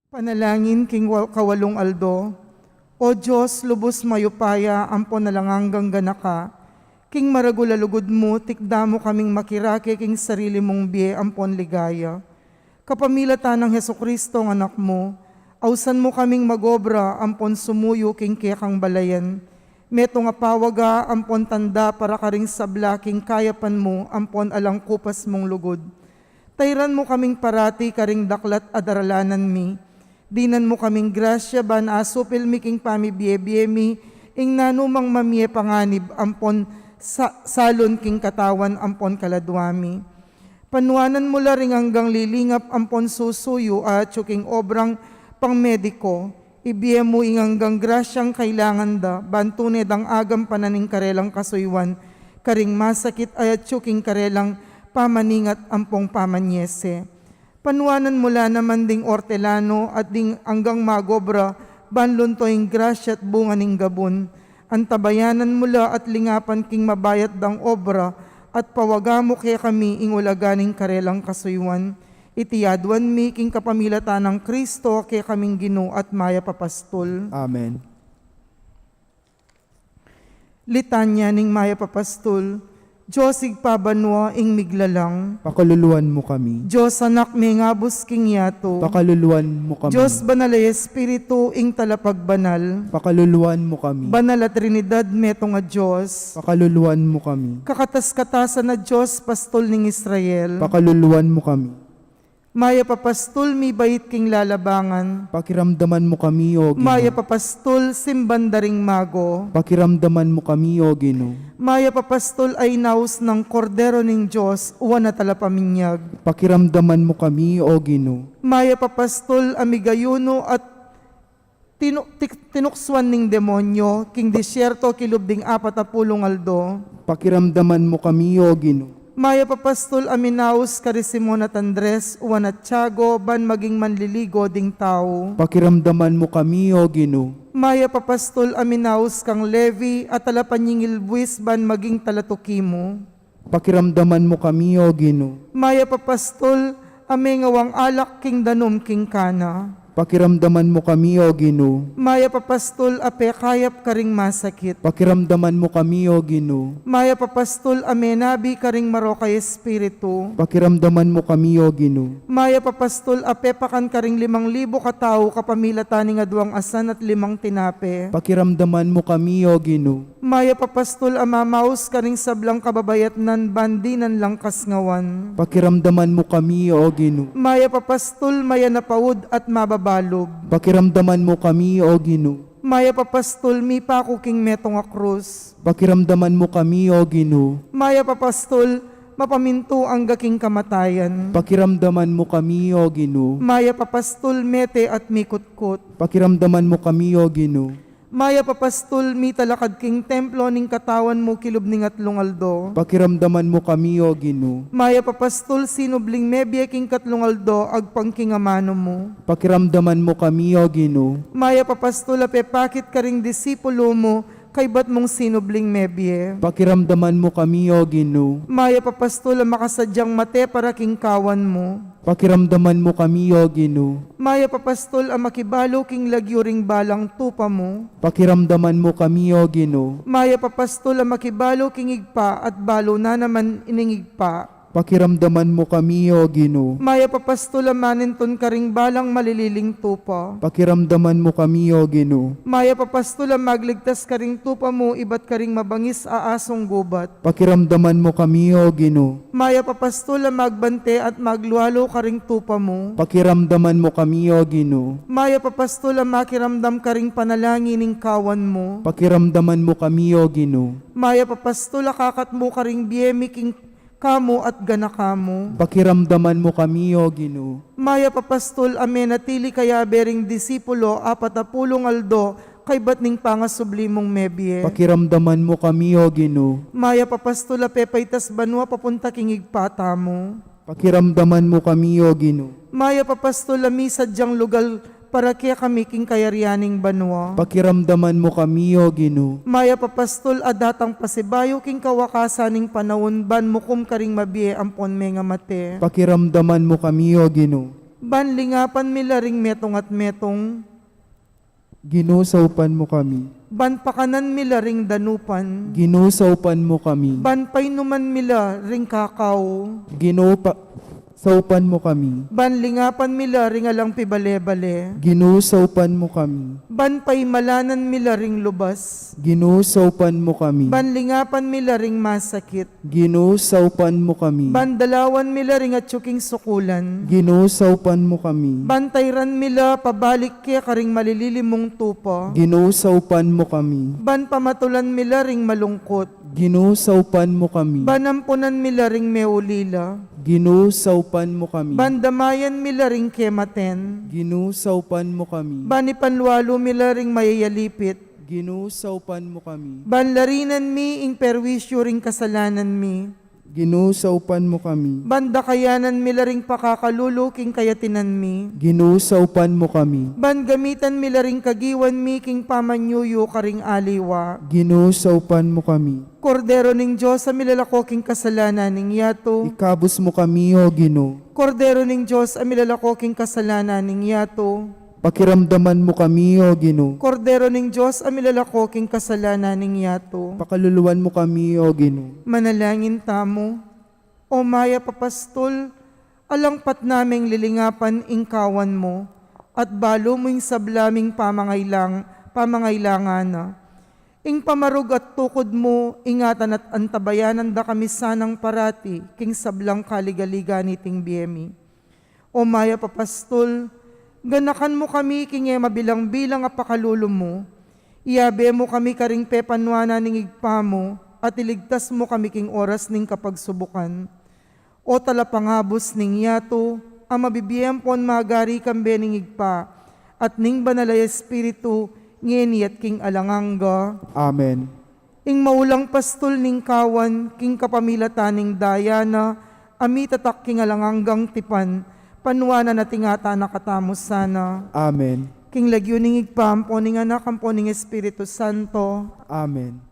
Panalangin king kawalong aldo. O Diyos, lubos mayupaya, ampon na lang hanggang ganaka. King maragulalugod mo, tikda mo kaming makirake, king sarili mong biye, ampon ligaya. Kapamilatan ng Hesukristo ng anak mo, ausan mo kaming magobra, ampon sumuyo, king kekang balayan. Meto nga pawaga, ampon tanda, para karing sabla, king kayapan mo, ampon alang kupas mong lugod. Tayran mo kaming parati, karing daklat adaralanan mi. Dinan mo kaming grasya ban asupil mi king pamibiye mi, ing nanumang mamie panganib, ampon salon king katawan, ampon kaladwami. Panuanan mo la ring hanggang lilingap, ampon susuyo at king obrang pangmediko. Ibiye mo ing hanggang grasyang kailangan da, bantuned ang agam pananing karelang kasuywan, karing masakit ayat king karelang pamaningat ampong pamanyese. Panuanan mula naman ding ortelano at ding anggang magobra, banlon toing grasya at bunga ning gabon. Antabayanan mula at lingapan king mabayat dang obra, at pawagamo kaya kami ing ulaganing karelang kasuywan. Itiyadwan mi king kapamilatan ng Kristo kaya kaming Ginoo at maya papastol. Amen. Litanya ning maya papastol. Diyos igpabanwa ing miglalang. Pakaluluan mo kami. Diyos anak may ngabos king yato. Pakaluluan mo kami. Diyos banalay espiritu ing talapagbanal. Pakaluluan mo kami. Banal at Trinidad meto nga Diyos. Pakaluluan mo kami. Kakatas-katasan na Diyos pastol ning Israel. Pakaluluan mo kami. Maya papastol mi bayit king lalabangan. Pakiramdaman mo kami, O Maya Ginoo. papastol simbandaring mago. Pakiramdaman mo kami, O Ginoo. Maya papastol ay naus ng kordero ning Diyos, uwan na talapaminyag. Pakiramdaman mo kami, O Ginoo. Maya papastol amigayuno at tinukswan ning demonyo, king disyerto kilubding 40 aldo. Pakiramdaman mo kami, O Ginoo. Maya papastol aminaus kari Simon at Andres, uwan at Tiago, ban maging manliligo ding tao. Pakiramdaman mo kami, O Ginoo. Maya papastol aminaus kang Levi at talapanyingil buwis ban maging talatukimo. Pakiramdaman mo kami, O Ginoo. Maya papastol amingawang alak king danom king kana. Pakiramdaman mo kami, O Ginoo. Maya papastol ape kayap karing masakit. Pakiramdaman mo kami, O Ginoo. Maya papastol amenabi karing marokay espiritu. Pakiramdaman mo kami, O Ginoo. Maya papastol ape pakan karing 5,000 katao kapamilatan nga 2 asan at 5 tinape. Pakiramdaman mo kami, O Ginoo. Maya papastol amamaus karing sablang kababayat nan bandinan lang kasngawan. Pakiramdaman mo kami, O Ginoo. Maya papastol maya napawod at mababalog. Pakiramdaman mo kami, O Ginoo. Maya papastol mi pako king metong a krus. Pakiramdaman mo kami, O Ginoo. Maya papastol mapaminto ang gaking kamatayan. Pakiramdaman mo kami, O Ginoo. Maya papastol mete at mikutkot. Pakiramdaman mo kami, O Ginoo. Maya papastol mi talakad king templo ning katawan mo kilub ning 3 aldo. Pakiramdaman mo kami, O Ginoo. Maya papastol sinubling mebye king 3 aldo agpang amano mo. Pakiramdaman mo kami, O Ginoo. Maya papastol apepakit karing disipulo mo kay bat mong sinubling mebye. Pakiramdaman mo kami, O Ginoo. Maya papastol makasadyang mate para king kawan mo. Pakiramdaman mo kami, O Ginoo. Maya papastol ang makibalo king lagyuring balang tupa mo. Pakiramdaman mo kami, O Ginoo. Maya papastol ang makibalo king igpa at balo na naman iningigpa. Pakiramdaman mo kami, O Ginoo. Maya papastol ang maninton karing balang malililing tupa. Pakiramdaman mo kami, O Ginoo. Maya papastol ang magligtas karing tupa mo ibat karing mabangis aasong gubat. Pakiramdaman mo kami, O Ginoo. Maya papastol ang magbante at magluwalo karing tupa mo. Pakiramdaman mo kami, O Ginoo. Maya papastol ang makiramdam karing panalangin ning kawan mo. Pakiramdaman mo kami, O Ginoo. Maya papastol akakat mo karing biyemi king kamo at ganakamo. Pakiramdaman mo kami, O Ginoo. Maya papastol amen natili kaya bering disipulo 40 aldo kay bat ning pangasublimong mebye. Pakiramdaman mo kami, O Ginoo. Maya papastol apepaitas banwa papunta king igpata mo. Pakiramdaman mo kami, O Ginoo. Maya papastol ami sadyang lugal para kaya kami king kayaryaning banwa. Pakiramdaman mo kami, O Ginoo. Maya papastol adatang pasibayo king kawakasaning panahon ban mukum karing mabie ampon nga mate. Pakiramdaman mo kami, O Ginoo. Ban lingapan milaring metong at metong. Ginusaupan mo kami. Ban pakanan milaring danupan. Ginusaupan mo kami. Ban painuman mila ring kakao. Saupan mo kami. Ban lingapan mila ring alang pibale-bale. Ginusaupan mo kami. Ban paimalanan mila ring lubas. Ginusaupan mo kami. Ban lingapan mila ring masakit. Ginusaupan mo kami. Ban dalawan mila ring atsuking sukulan. Ginusaupan mo kami. Ban tayran mila pabalik kaya karing malililimong tupa. Ginusaupan mo kami. Ban pamatulan mila ring malungkot. Ginusaupan mo kami. Ban ampunan mila ring meulila. Ginusaupan mo kami. Ban damayan mila ring kematen. Ginusaupan mo kami. Ban ipanlualo mila ring mayayalipit. Ginusaupan mo kami. Ban larinan mi ing perwisyo ring kasalanan mi. Ginoo, saupan mo kami. Banda kayanan milaring pakakaluluking kayatinan mi. Ginoo, saupan mo kami. Ban gamitan milaring kagiwan mi king pamanyuyo karing aliwa. Ginoo, saupan mo kami. Kordero ning Diyos sa milalako king kasalanan ning yato. Ikabos mo kami, O Ginoo. Kordero ning Diyos sa milalako king kasalanan ning yato. Pakiramdaman mo kami, O Ginoo. Kordero ning Diyos sa milalako king kasalanan ning yato. Pakaluluwan mo kami, O Ginoo. Manalangin tamo. O maya papastol, alangpat naming lilingapan ingkawan mo, at balo mo'ng sablaming pamangailangan na. Ing pamarug at tukod mo, ingatan at antabayanan da kami sanang parati, king sablang kaligaliga niting biyemi. O maya papastol, ganakan mo kami king mabilang-bilang apakalulom mo, iabe mo kami karing pepanwana ning igpa mo, at iligtas mo kami king oras ning kapagsubukan. O talapangabos ning yato, ang mabibiyempon magari kambe ning igpa, at ning banalay espiritu, ngeni at king alanganga. Amen. Ing maulang pastol ning kawan, king kapamilataning dayana, ami tatak king alanganggang tipan, panwana na tingata nakatamos sana. Amen. King lagyo ning igpam, poning anak, ang poning Espiritu Santo. Amen.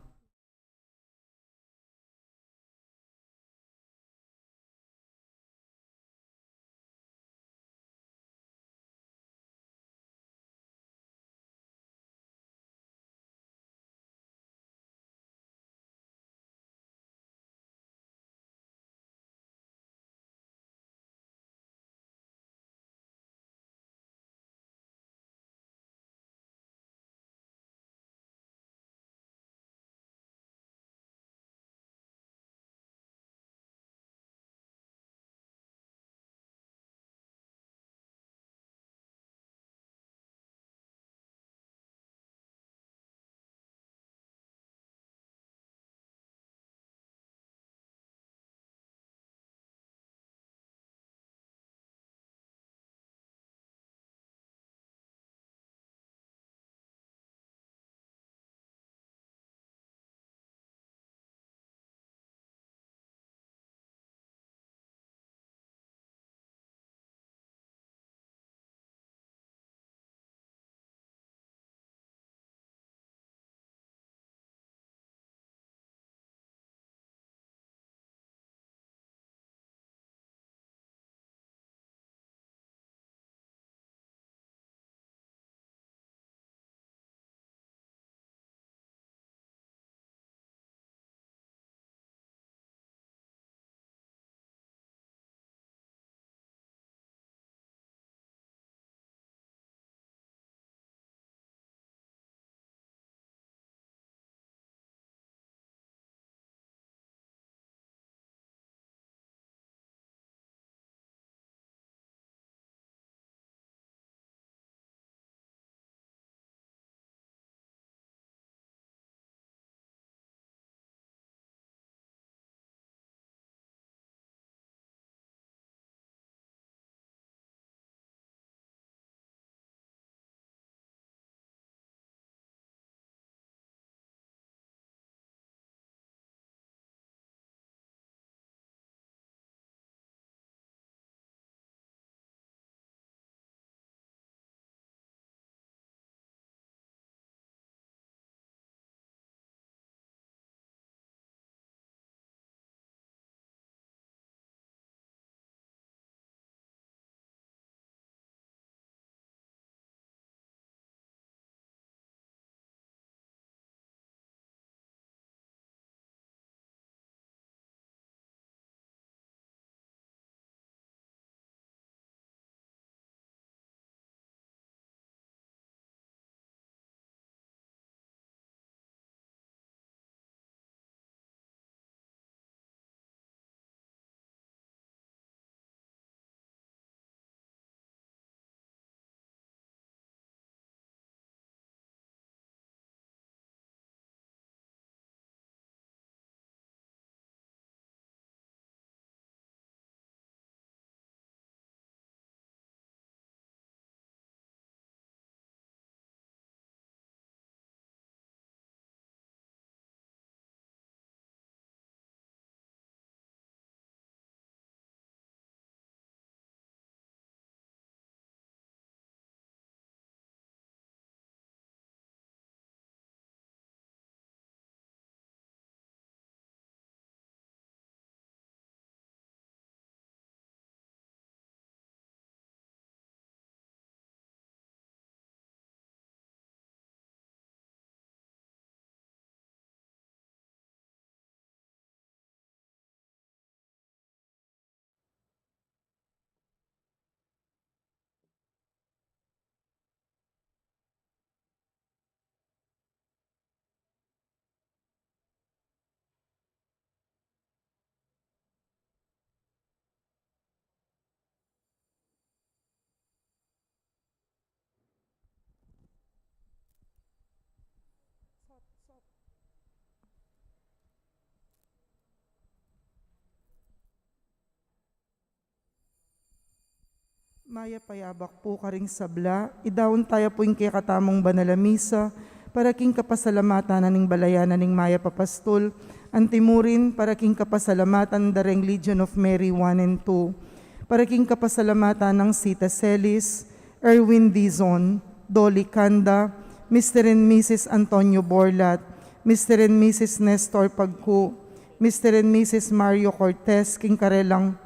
Maya payabak po karing sabla, idawon tayo po yung katamong banalamisa, para king kapasalamatan naning balayanan ning Maya Papastol, antimurin para king kapasalamatan dareng Legion of Mary 1 and 2, para king kapasalamatan ng Sita Celis, Erwin Dizon, Dolly Kanda, Mr. and Mrs. Antonio Borlat, Mr. and Mrs. Nestor Pagku, Mr. and Mrs. Mario Cortez, king karelang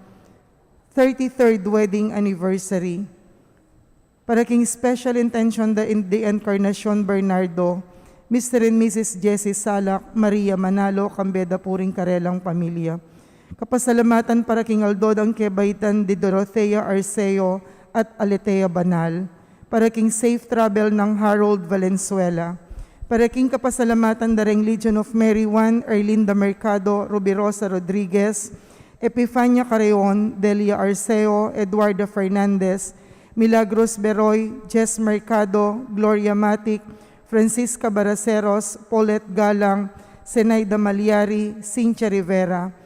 33rd wedding anniversary. Para king special intention in the Encarnacion Bernardo, Mr. and Mrs. Jessie Salak, Maria Manalo, Kambeda Puring Karelang Pamilya. Kapasalamatan para king Aldodang Kebaitan de Dorothea Arceo at Aletea Banal. Para king safe travel ng Harold Valenzuela. Para king kapasalamatan dareng Legion of Mary 1, Erlinda Mercado, Rubirosa Rodriguez, Epifania Careon, Delia Arceo, Eduardo Fernandez, Milagros Beroy, Jess Mercado, Gloria Matic, Francisca Baraceros, Paulette Galang, Zenaida Malyari, Cynthia Rivera.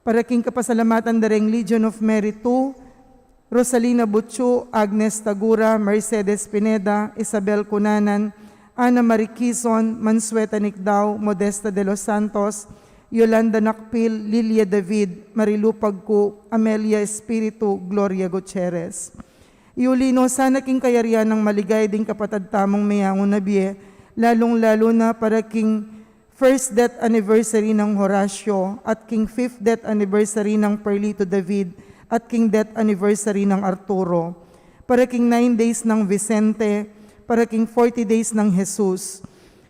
Para king kapasalamatan dareng Legion of Mary 2, Rosalina Butchu, Agnes Tagura, Mercedes Pineda, Isabel Cunanan, Ana Marikizon, Mansueta Nicdao, Modesta de los Santos, Yolanda Nakpil, Lilia David, Marilu Pagku, Amelia Espiritu, Gloria Gutierrez. Iulino sana king kayarian ng maligay ding kapatad tamong mayangon na biye, lalong-lalo na para king first death anniversary ng Horacio at king fifth death anniversary ng Perlito David at king death anniversary ng Arturo. Para king 9 days ng Vicente, para king 40 days ng Jesus.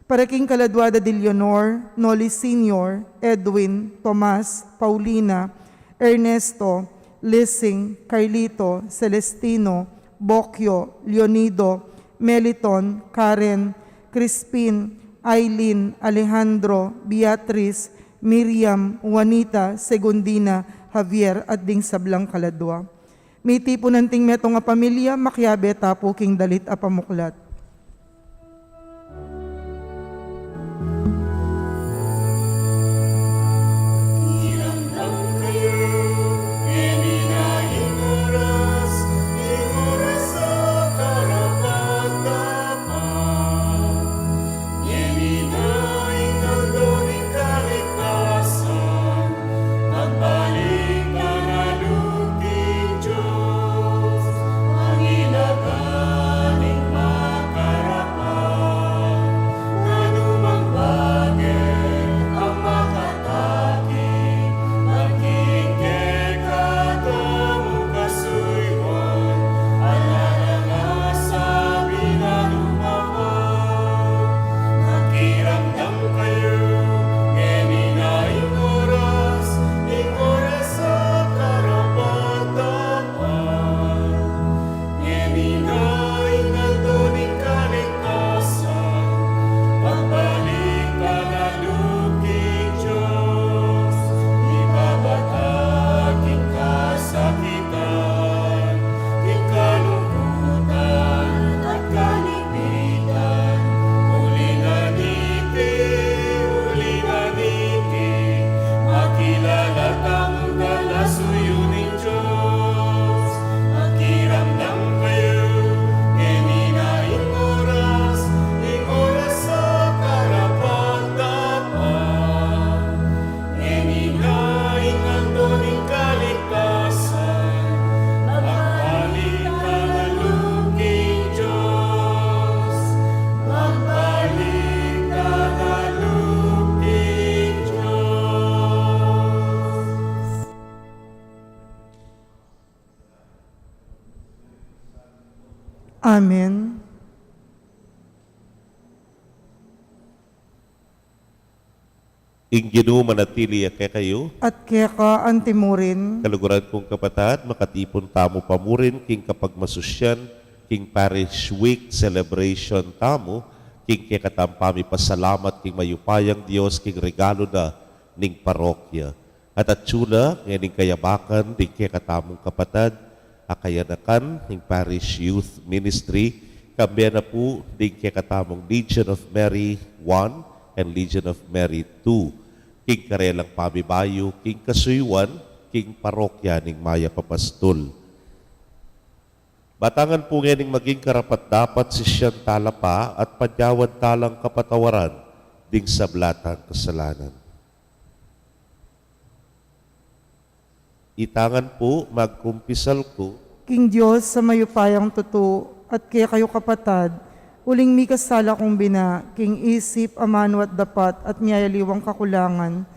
Para king Kaladuada de Leonor, Noli Sr., Edwin, Tomas, Paulina, Ernesto, Lissing, Carlito, Celestino, Bokyo, Leonido, Meliton, Karen, Crispin, Aileen, Alejandro, Beatriz, Miriam, Juanita, Segundina, Javier, at ding sablang Kaladwa. May tipo ng ting meto nga pamilya, makyabe tapo king dalit apamuklat. Amen. Inginu manatili kay kayo, At kaya ka antimurin, kaluguran kong kapatad, makatipon tamo pamurin, king kapag masusyan, king parish week celebration tamo, king kaya katampami pasalamat, king mayupayang Diyos, king regalo na ning parokya. At atsula, ngayon kayabakan, king kaya katamong kapatad, akayanakan, ning parish youth ministry, kambya na po, king kaya katamong Legion of Mary 1 and Legion of Mary 2. King karelang pamibayo, king kasuywan, king parokya ning Maya Papastol. Batangan po ngayon maging karapat dapat si siyang talapa at padyawad talang kapatawaran ding sa blatang kasalanan. Itangan po magkumpisal ko, King Diyos sa mayupayang totoo at kaya kayo kapatad, uling mi kasala kong bina, king isip, amano at dapat at miyayaliwang kakulangan.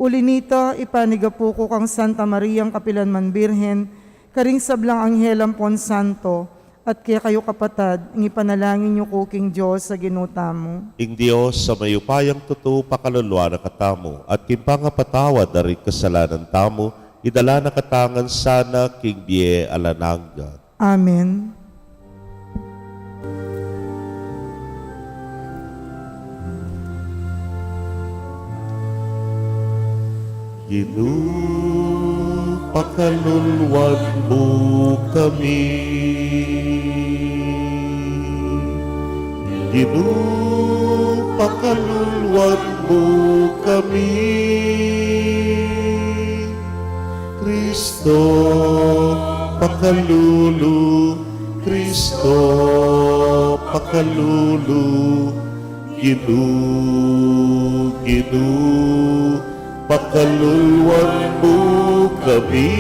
Uli nito, ipaniga po ko kang Santa Mariang Kapilanman Birhen, karing sablang Anghelam Pon Santo, at kaya kayo kapatad, ang ipanalangin niyo ko king Diyos sa ginutamo. ing Diyos sa mayupayang totoo pakaluluwa na katamo, at kimpangapatawad na rin kasalanan tamo, idala na katangan sana king Bie Alananga. Amen. Pakaluluwan mo kami. Pakaluluwan mo kami. Kristo, pakalulu, Kristo, pakalulu, pakaluluwan mo kami.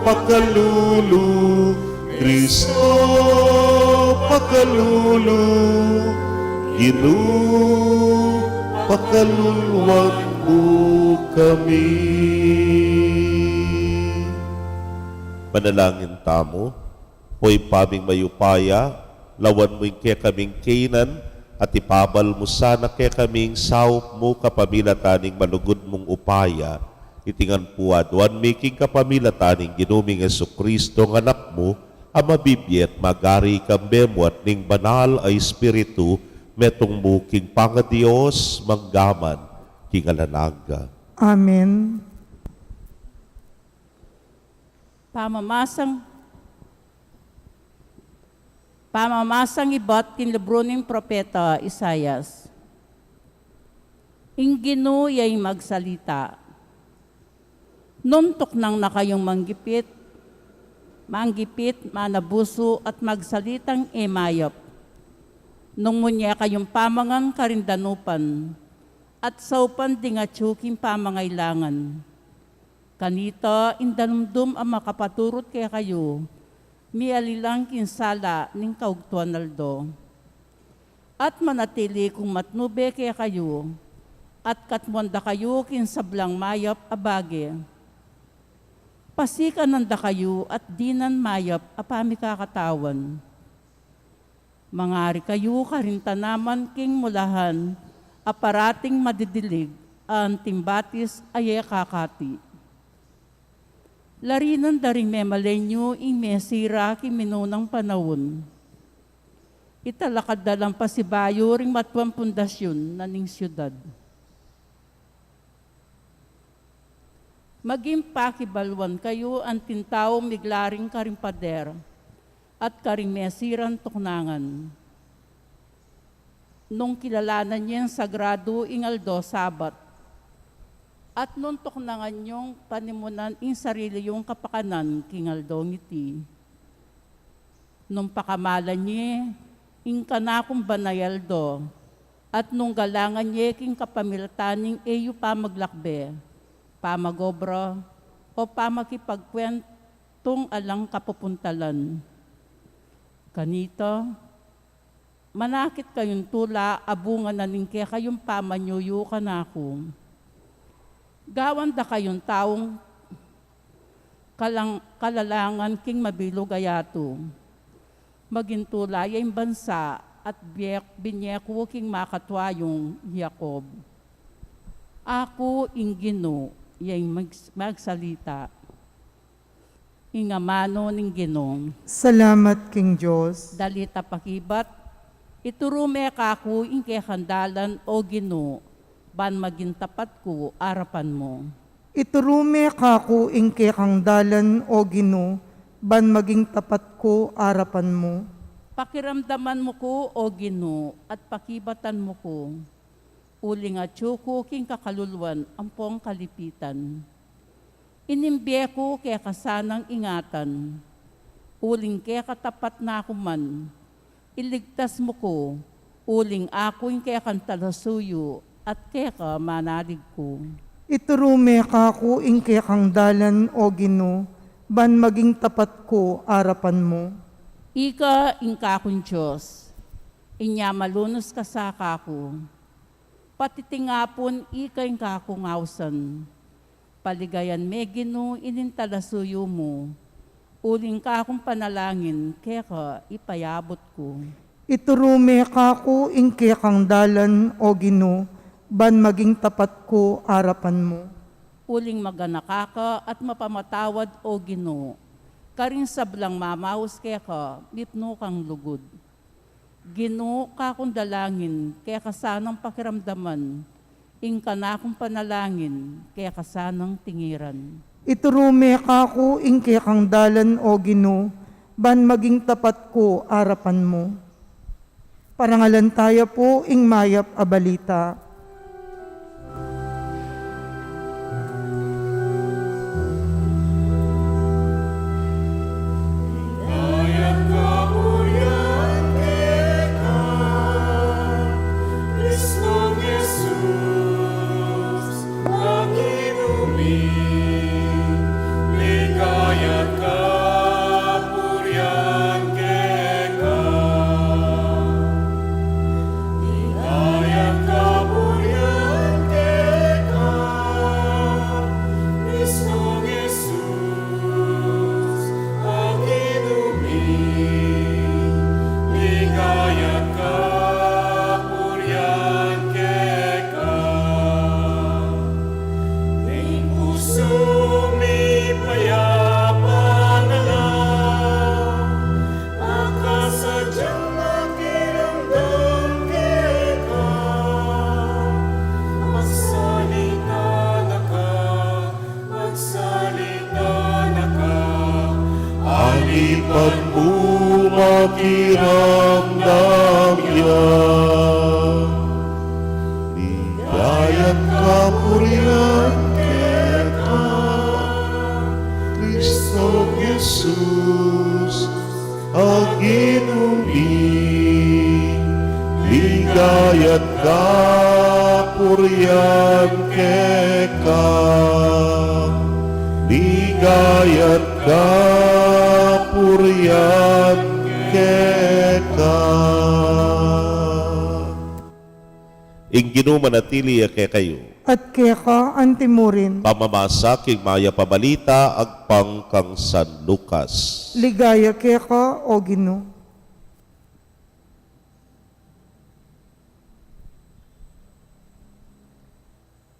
Pakalulu, Kristo, pakalulu, pakaluluwan mo kami. Panalangin tamo, hoy paming mayupaya, lawan mo yung kaya kaming kainan, at ipabal mo sana kaya kaming saup mo kapamilataning malugod mong upaya, itingan puad, wan making kapamilataning ginuming Jesucristo ng anak mo, ang mabibiyat magari kambemwat ning banal ay Espiritu, metong mo king pangadios manggaman king alanaga. Amen. Pamamasang ibat kin libro ng propeta Isayas. Inggino yay magsalita. Nuntok nang na kayong manggipit, manabuso at magsalitang emayop. Nung munya kayong pamangan karindanupan, at saupan di nga tsuking pamangailangan. Kanito, indanumdum ang makapaturot kaya kayo, mialilang kinsala ning kaugtuan naldo. At manatili kung matnube kaya kayo, at katmwanda kayo kinsablang mayap abage. Pasikan nanda kayo at dinan mayap apami kakatawan. Mangari kayo karintanaman king mulahan, aparating madidilig, ang timbatis ay kakati. Larinan daring memalenyo ing mesira ki minunang panahon. Italakad dalang pasibayo ring matwang pundasyon na ning siyudad. Maging pakibalwan kayo ang tintaw miglaring karimpader at karing mesiran tuknangan. Nung kilalanan niya ang sagrado ingaldo sabat, at nung tuknangan niyong panimunan in sarili yung kapakanan kingaldo ngiti. Nung pakamalan niya, in kanakong banayaldo, at nung galangan niya king kapamiltaning eyo pamaglakbe, pamagobra, o pamakipagkwentong alang kapupuntalan. Kanito, manakit kayong tula, abungan na ning kaya kayong pamanyuyo ka na ako. Gawan da kayong taong kalalangan king mabilog ayato. Magintula yung bansa at binyeko king makatwayong Jacob. Ako inggino yung magsalita. Ingamano ning ginong. Salamat, King Diyos. Dalita pakibat, iturume kako ing kehandalan o gino, ban maging tapat ko arapan mo. Iturume kako ingke kang dalan o Gino, ban maging tapat ko arapan mo. Pakiramdaman mo ko o gino, at pakibatan mo ko. Uling at ko king kakaluluan ang pong kalipitan. Inimbiye ko kaya kasanang ingatan, uling kaya katapat na ako man, iligtas mo ko, uling ako'y kaya kantalasuyo, at kaya ka manalig ko. Iturume ka ko ingke kang dalan o Gino, ban maging tapat ko arapan mo. Ika ingka kong Diyos, inya malunos ka sa kako, patitingapon ika ingka kong awsan, paligayan me Gino inintalasuyo mo, uling ka akong panalangin, kaya ka ipayabot ko. Iturume ka ko ingke kang dalan o Gino, ban maging tapat ko arapan mo. Uling maganakaka at mapamatawad o Ginoo. Karing sablang mamahos kaya ka, mipno kang lugod. Ginoo ka kong dalangin, kaya kasanang pakiramdaman. Ingka na akong panalangin, kaya kasanang tingiran. Iturume ka ko ingke kang dalan o Gino, ban maging tapat ko arapan mo. Parangalan tayo po ing mayap a balita. Alipan mo makiramdam yan. Ligaya't kapurihan kita, Kristo Jesus, ang inumin. Ligaya't kapurihan kita, ligaya't kapurihan kita. Inggino manatili kay kayo. At kaya ka antimurin, Pamamasa king maya pabalita agpang kang San Lucas. ligaya kaya ka o Gino.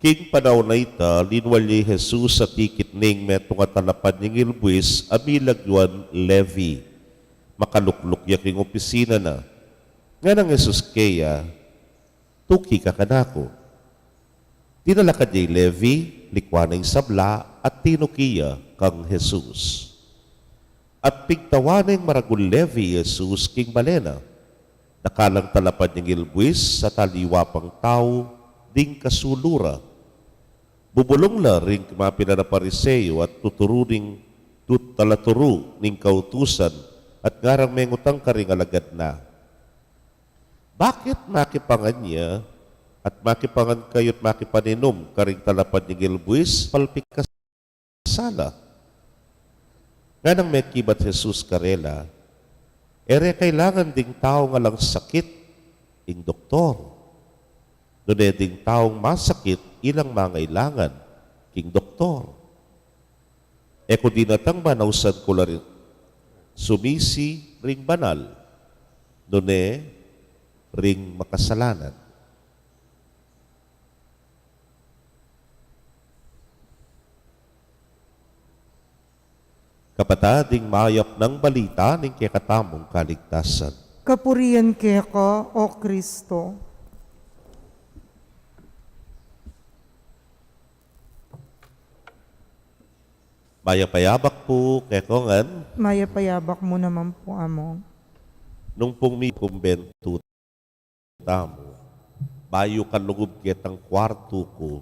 King panaw na ita, linwali Jesus sa tikit ning metong atalapan ning ilbuis, amilag yuan Levi. Makalukluk ya king opisina na. Nga nang Jesus kaya, tuki ka kanako. Dinala ka jay Levi, likwanay sabla, at tinukiya kang Jesus. At pigtawaning maragul Levi Jesus king balena. Nakalang talapan ning ilbuis sa taliwa pang tao, ding kasulura. Bubulong la ring kumapina na pariseyo at tuturuning talaturu ning kautusan at ngarang mengutang ka ring alagad na. Bakit makipangan niya at makipangan kayo't makipaninom karing talapan ni Gilbuis palpik ka sala? Nga nang may kibat Jesus karela, ere kailangan ding tao nga lang sakit ing doktor. Doon ding taong masakit ilang mangailangan king doktor. E kung di natang manausan ko la rin, sumisi ring banal, doon ring makasalanan. Kapatading mayap ng balita ning kakatamong kaligtasan. Kapurian kaya ka o Kristo. Mayapayabak po kay Kongan, Maya payabak mo naman po amo. nung pong may kumbento tamo, bayo kalugub kitang kwarto ko,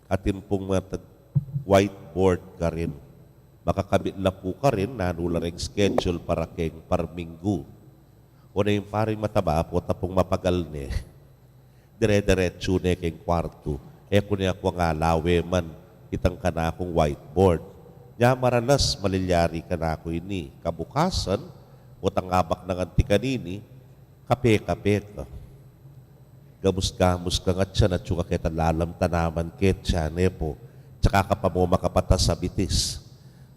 atin pong whiteboard ka rin. Makakabit la po ka rin, nanula rin schedule para keng parminggu. O na yung paring mataba po, tapong mapagal ni, dire-diretso na keng kwarto. Kung niya ko nga lawe man, itang ka na akong whiteboard. Nya maralas, malilyari ka na ako ini. Kabukasan, o tangabak ng anti kanini, kape-kape ka. Gamus-gamus ka nga siya na tsuka kita lalam tanaman ketsa nepo. Tsaka ka pa mo makapata sa bitis.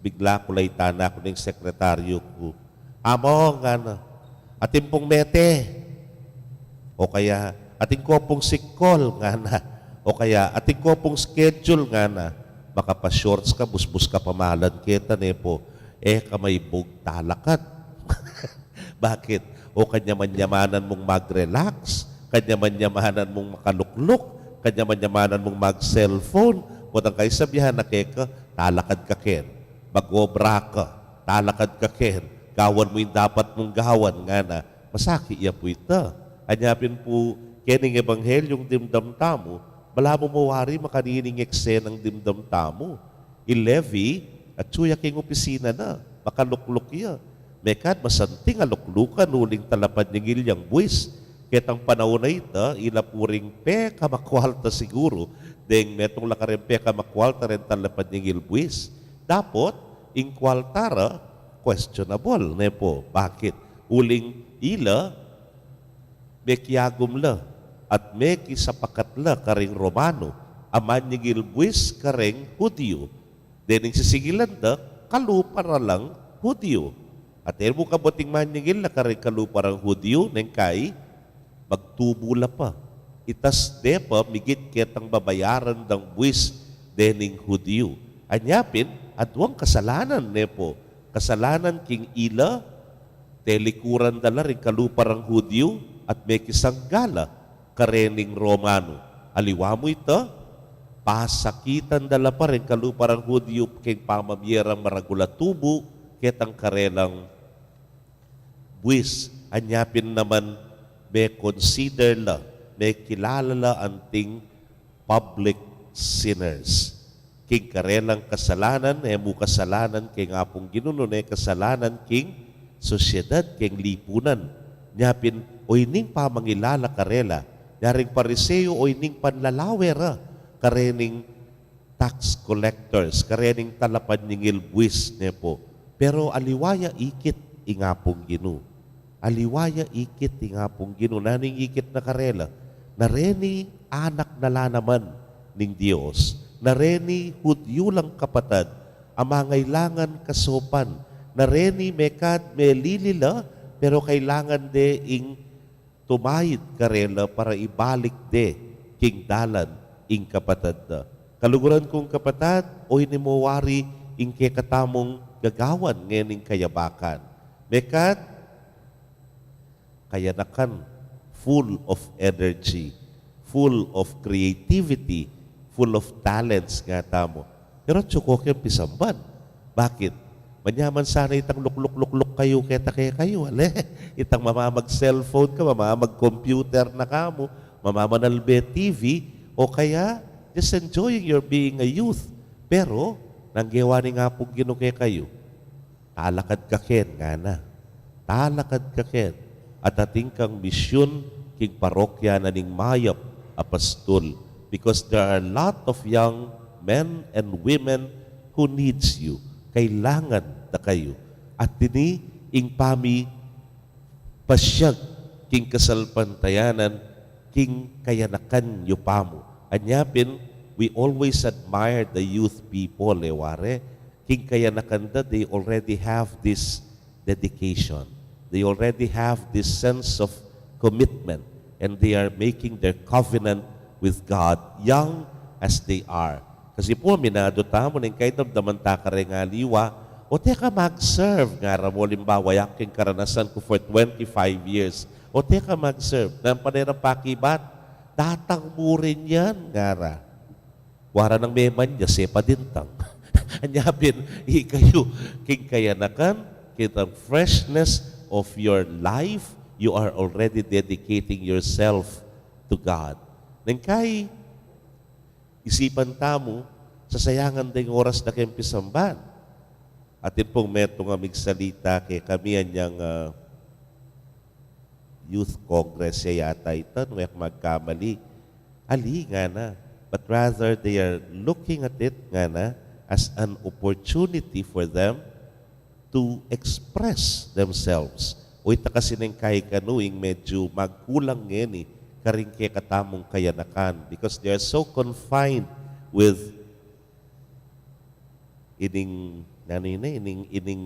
Bigla ko lay tana ko ng sekretaryo ko. Amo nga na, ating pong mete. O kaya, ating ko pong sikol nga na. O kaya, ating ko pong schedule nga na. Makapa-shorts ka, busbus ka pamalan kita nepo. Kamay bug talakad. Bakit? O kanya-manyamanan mong mag-relax. Kanya-manyamanan mong makalukluk, kanya-manyamanan mong mag-cellphone, o tang kayo sabihan na keka, talakad ka ken, mag-obra ka, talakad ka ken, gawan mo yung dapat mong gawan nga na, masaki iya po ito. Anyapin po, kening ebanghelyong dimdam tamo, bala mo mawari makanining eksenang dimdam tamo. I-levy, at suya king opisina na, makalukluk iya. Mekad, masanting aluklukan, uling talapad ng ilyang buwis. Ketang panahon na ito, ilapuring pe kamakwalta siguro, deng metong lakarin pe kamakwalta rin talapad ng ilbuis. Dapat, inkwaltara, questionable. Nepo, bakit? Uling ila, mekyagum la, at meki sapakat la karing Romano, aman ng ilbuis karing Hudyo. Dening sisigilan da, kalupara lang Hudyo. At mo kabuting man ng ila karing kaluparang Hudyo, neng kay, magtubula pa. Itas de pa, migit ketang babayaran ng buwis dening Hudyo. Anyapin, adwang kasalanan nepo. Kasalanan king ila, telikuran dala rin kaluparang Hudyo, at may kisanggala karening Romano. Aliwa mo ito, pasakitan dala pa rin kaluparang Hudyo king pamamyerang maragulatubo, ketang karelang buwis. Anyapin naman, may consider la, may kilala la anting public sinners. King karelang kasalanan, mo kasalanan king apong ginuno, kasalanan king sosyedad, king lipunan. Nyapin, o ining pamangilala karela, yaring pariseo o ining panlalawera, karening tax collectors, karening talapan ningil buwis nepo. Pero aliwaya ikit ingapong ginu. Aliwaya ikit ingapong ginu. Naning ikit na karela. Nareni anak na lanaman ning Dios. Nareni Hudyo lang kapatad. Amangailangan kasopan. Nareni mekad melilila, pero kailangan de ing tumayid karela para ibalik de king dalan ing kapatad da. Kaluguran kong kapatad, o inimuwari ing kekatamong gagawan ngayon kayabakan. Mekad, kayanakan, full of energy, full of creativity, full of talents nga tamo. Pero tsukok yung pisamban. Bakit? Manyaman sana itang lukluk-lukluk kayo, keta kayo. Itang mamamag-cellphone ka, mamamag-computer na kamo, mamamanalbe TV, o kaya just enjoying your being a youth. Pero, nanggewa ni nga po ginuke kayo, talakad ka ken nga na. Talakad ka ken. At ating kang misyon king parokya na ning mayap apostol. Because there are a lot of young men and women who needs you. Kailangan na kayo. At dini, ing pami, pasyag, king kasalpantayanan, king kayanakan yu pamo. Anyapin, we always admire the youth people, ware. King kayanakan da, they already have this dedication. They already have this sense of commitment, and they are making their covenant with God, young as they are. Kasi po, minado tamo ng kahit namdaman takare nga liwa, o teka mag-serve nga ramo, limbawa, yaking karanasan ko for 25 years. O teka mag-serve, nang panera pakibat, datang mo rin yan, ngara. Wara ng meman niya, sepa din tang. Anyapin, kayo, king kayanakan, kitang freshness of your life, you are already dedicating yourself to God. Nang kay isipan tamo, sasayangan ding oras na kayong pisamban. Atin pong metong amigsalita kay kami anyang Youth Congress yata ito, may magkamali. Ali nga na. But rather, they are looking at it nga na as an opportunity for them to express themselves. O ita kasi ng kay kanuing medyo magkulang ngeni karing kay katamong kayanakan because they are so confined with ining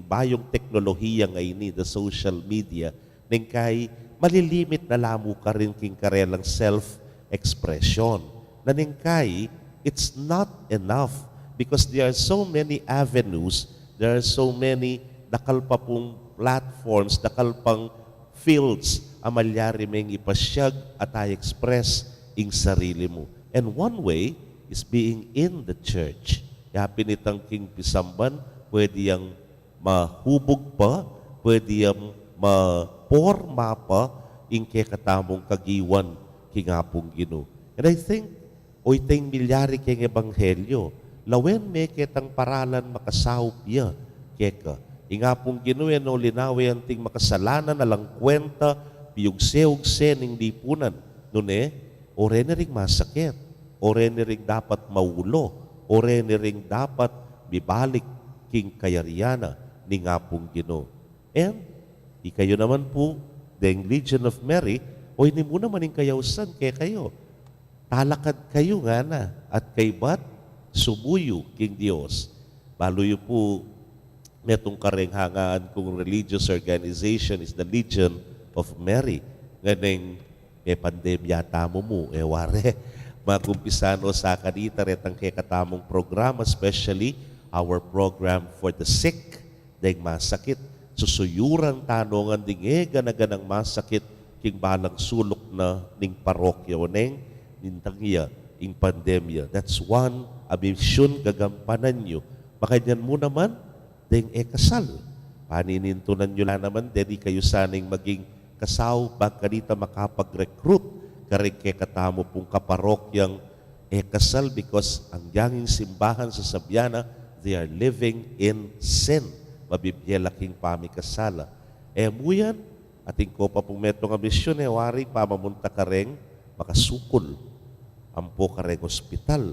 bayong teknolohiya ngayon, the social media, ning kay malilimit na lamo ka rin king karelang self-expression. Naningkay, it's not enough because there are so many avenues, there are so many nakalpapong platforms, nakalpang fields, amalyari meng ipasyag at i-express ing sarili mo. And one way is being in the church. Yapin itang king pisamban, pwede yang mahubog pa, pwede yang maporma pa, ing katamong kagiwan kingapong Ginoo. And I think, o itang milyari keng ebanghelyo, lawen me ketang paralan makasaup ya, keka. Ingapong Ginoo no linawe anting makasalanan alang kwenta, piyugse-ugse ning lipunan. Nune, ore na ring masakit, ore na ring dapat maulo, ore na ring dapat bibalik king kayariana ni ngapong Ginoo. And, ikayo naman po, the Legion of Mary, o hindi mo naman yung kayawsan kaya kayo. Talakad kayo nga na, at kay ba't sumuyo king Diyos. Baloy po, netong karenghangaan kung religious organization is the Legion of Mary. Ganeng, may pandemya tamo mo, ware, magkumpisano sa kanita retang kay katamong programa, especially our program for the sick, dahil masakit. Susuyuran tanongan ding ganaganang masakit king balang sulok na ning parokya o neng nintangya ing pandemya. That's one amisyon gagampanan nyo. Makanyan mo naman ding kasal. Paninintunan nyo lang naman di kayo saning maging kasaw bagkanita makapag-recruit karing katamo pong kaparokyang kasal because ang yanging simbahan sa Sabiana, they are living in sin. Mabibiyalaking pamikasala. Muyan, ating ko pa pong metong misyon, wari pamamunta ka rin, makasukol. Ampo ka rin hospital.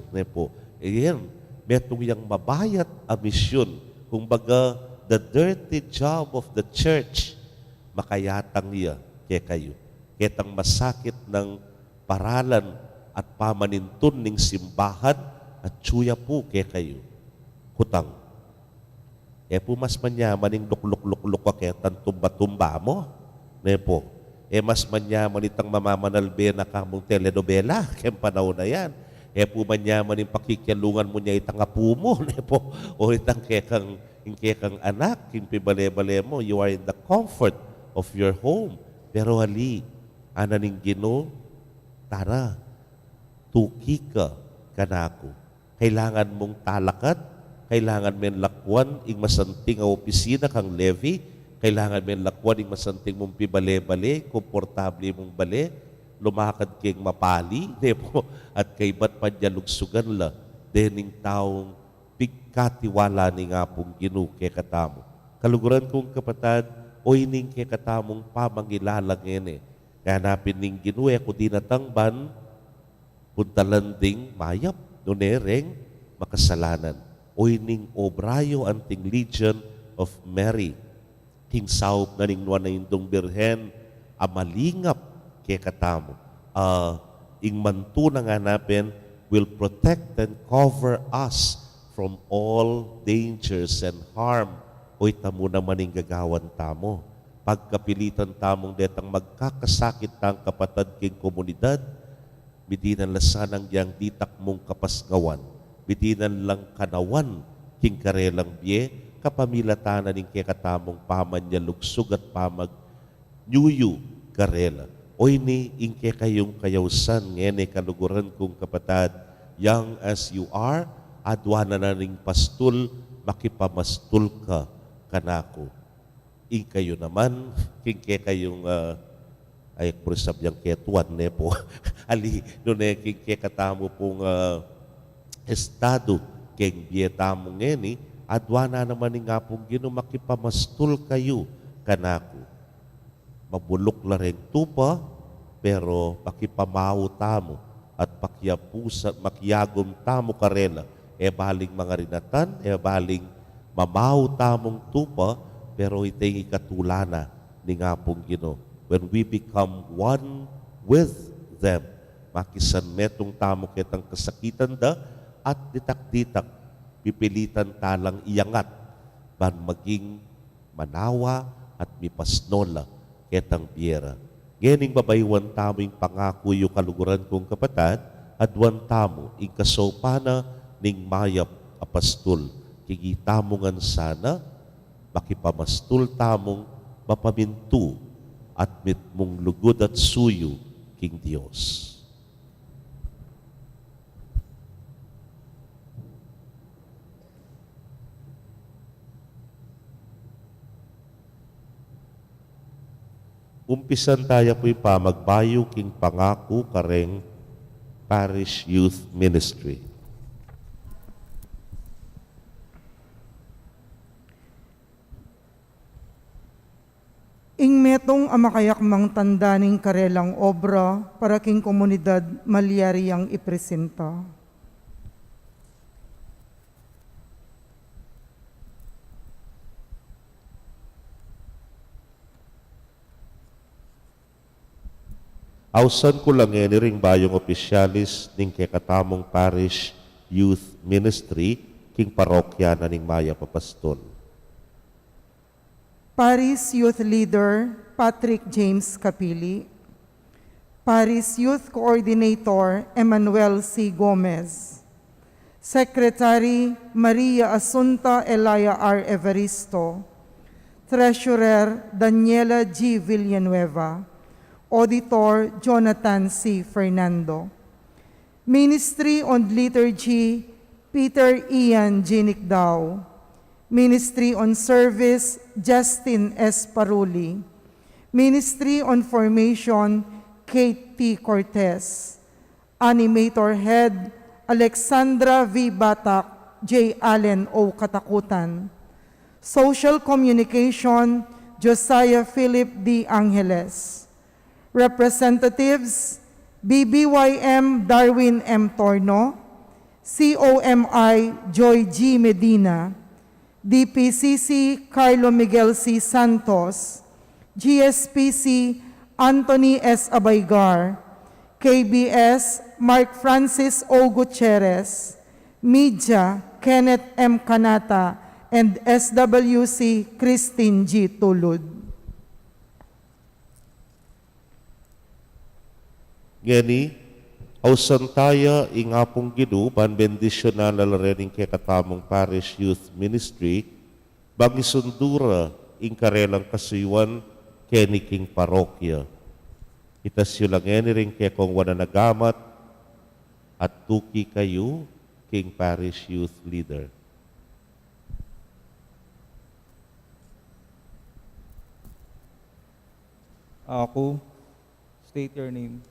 Yan, metong yang mabayat ang misyon. Kung baga, the dirty job of the church, makayatang niya kaya kayo. Ketang masakit ng paralan at pamanintun ng simbahan at tsuya po kaya kayo. Hutang. Po mas manyaman yung lukluk-lukluk ka ketan tumba-tumba mo. Po. Mas manyaman itang mamamanalbe na kamong telenovela. Kem panahon na yan. Po manyaman yung pakikialungan mo niya itang apu mo. Po. O itang kekang anak, yung pibale-bale mo. You are in the comfort of your home. Pero hali, ananing Ginoo, tara, tuki ka kanako. Kailangan mong talakad, kailangan men lakwan ing masanting a opisina kang levy, kailangan men lakwan ing masanting mong pibale-bale, komportable mong bale, lumakad king mapali, nepo, at kay ba't padyalugsugan la, dening taong pigkatiwala ni nga pong Ginoo kay katamo. Kaluguran kong kapatad, o ining kay katamong pamangilalang ene, kaya napin ning Ginoo, ako dinatangban, puntalanding mayap, nunereng, makasalanan. O ining obrayo anting Legion of Mary. King saup na ning nuwan na indong birhen, amalingap kay katamo. Ing manto na nga napin will protect and cover us from all dangers and harm. O itamo naman ing gagawan tamo. Pagkapilitan tamong detang magkakasakit tang kapatad king komunidad, bidinan lasanang yang ditak mong kapasgawan. Bitinan lang kanawan king karelang biye, kapamilatanan ning kekatamong pamanya lugsug at pamag nyuyu karela. Oy ni ingke kayong kayawsan ngene kaluguran kong kapatad, young as you are, adwana na ning pastul, makipamastul ka kanako. Ing kayo naman, king kayong ay prusab yang ketuan nepo. Ali, doon king katamo pong estado Keng biyeta mo ngeni, adwana naman ni nga pong Ginoo makipamastul kayo kanako. Mabulok la rin tupa, pero pakipamaw tamo at pakiyapusan, makiyagom tamo karela. E baling mga rinatan, e baling mamaw tamong tupa, pero ito'y ikatulana ni nga pong Ginoo. When we become one with them, makisan metong tamo kitang kasakitan da, at ditak-ditak, pipilitan talang iyangat, ban maging manawa at mipasnola ketang biyera. Ngening babaywan tamo yung pangako yung kaluguran kong kapatad, adwan tamo yung kasopana ning mayap apastul. Kigitamongan sana, makipamastul tamong mapamintu at mitmong lugod at suyo king Dios. Umpisan tayo po'y pamagbayo king pangako kareng Parish Youth Ministry. Ing metong amakayak mang tandaning karelang obra para king komunidad malyariyang ipresenta. Ausan ko lang ring bayong opisyalis ning kekatamong Parish Youth Ministry king parokya na ning Maya Papastol. Paris Youth Leader Patrick James Capili. Paris Youth Coordinator Emmanuel C. Gomez. Secretary Maria Asunta Elaya R. Evaristo. Treasurer Daniela G. Villanueva. Auditor Jonathan C. Fernando. Ministry on Liturgy Peter Ian Ginicdao. Ministry on Service Justin S. Paruli. Ministry on Formation Kate T. Cortez. Animator Head Alexandra V. Batak, J. Allen O. Katakutan. Social Communication Josiah Philip D. Angeles. Representatives BBYM Darwin M. Torno, COMI Joy G. Medina, DPCC Carlo Miguel C. Santos, GSPC Anthony S. Abaygar, KBS Mark Francis O. Gutierrez, Media Kenneth M. Canata, and SWC Christine G. Tulud. Ngani, ausan taya ingapong Ginoo panbendisyon na lalarening kay katamong Parish Youth Ministry, bangisundura ing karelang kasuywan keni king parokya. Itasyo lang ring kay kong wana nagamat at tuki kayo king Parish Youth Leader. Ako, state your name.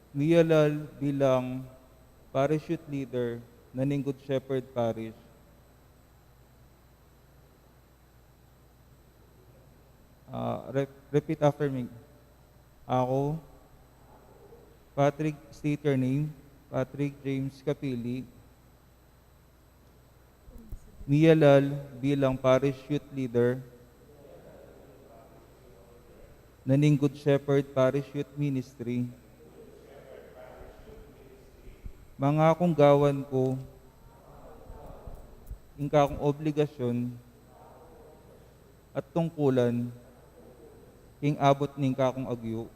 Mialal bilang Parish Youth Leader ng Good Shepherd Parish. Repeat after me. Ako, Patrick, state your name. Patrick James Capili. Mialal bilang Parish Youth Leader ng Good Shepherd Parish Youth Ministry. Mga akong gawan ko, ingka akong obligasyon at tungkulan, king abot ning kakong agyo.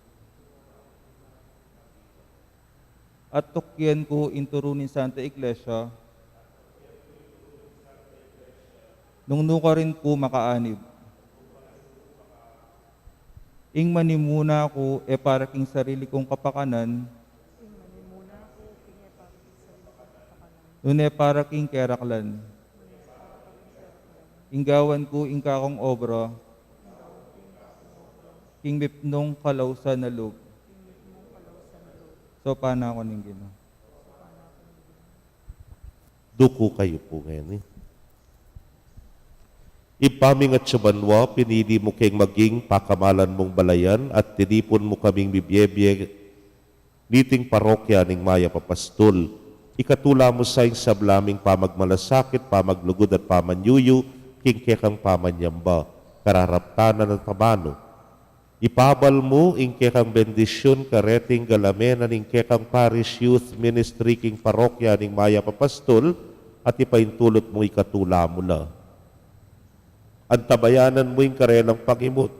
At tukyan ko inturunin Santa Iglesia, nung nuka rin ko makaanib. Ing manimuna ko para king sarili kong kapakanan, nune para king keraklan. Inggawan ko ingkakong obra, king mipnong kalawsa na loob. So, paano ako ning Ginoo? Duko kayo po ngayon. Ipaming at subanwa, pinili mo kayong maging pakamalan mong balayan at tinipon mo kaming bibiyebye niting parokya ning Maya Papastol. Ikatula mo sa sablaming pamagmalasakit, pamaglugod at pamanyuyo, kingkekang pamanyamba, kararaptanan at tabano. Ipabal mo ingkekang bendisyon, kareting galamena ning kekang Parish Youth Ministry king parokya ning Maya Papastol at ipaintulot mo ikatula mo na. Antabayanan mo yung karelang pangimot,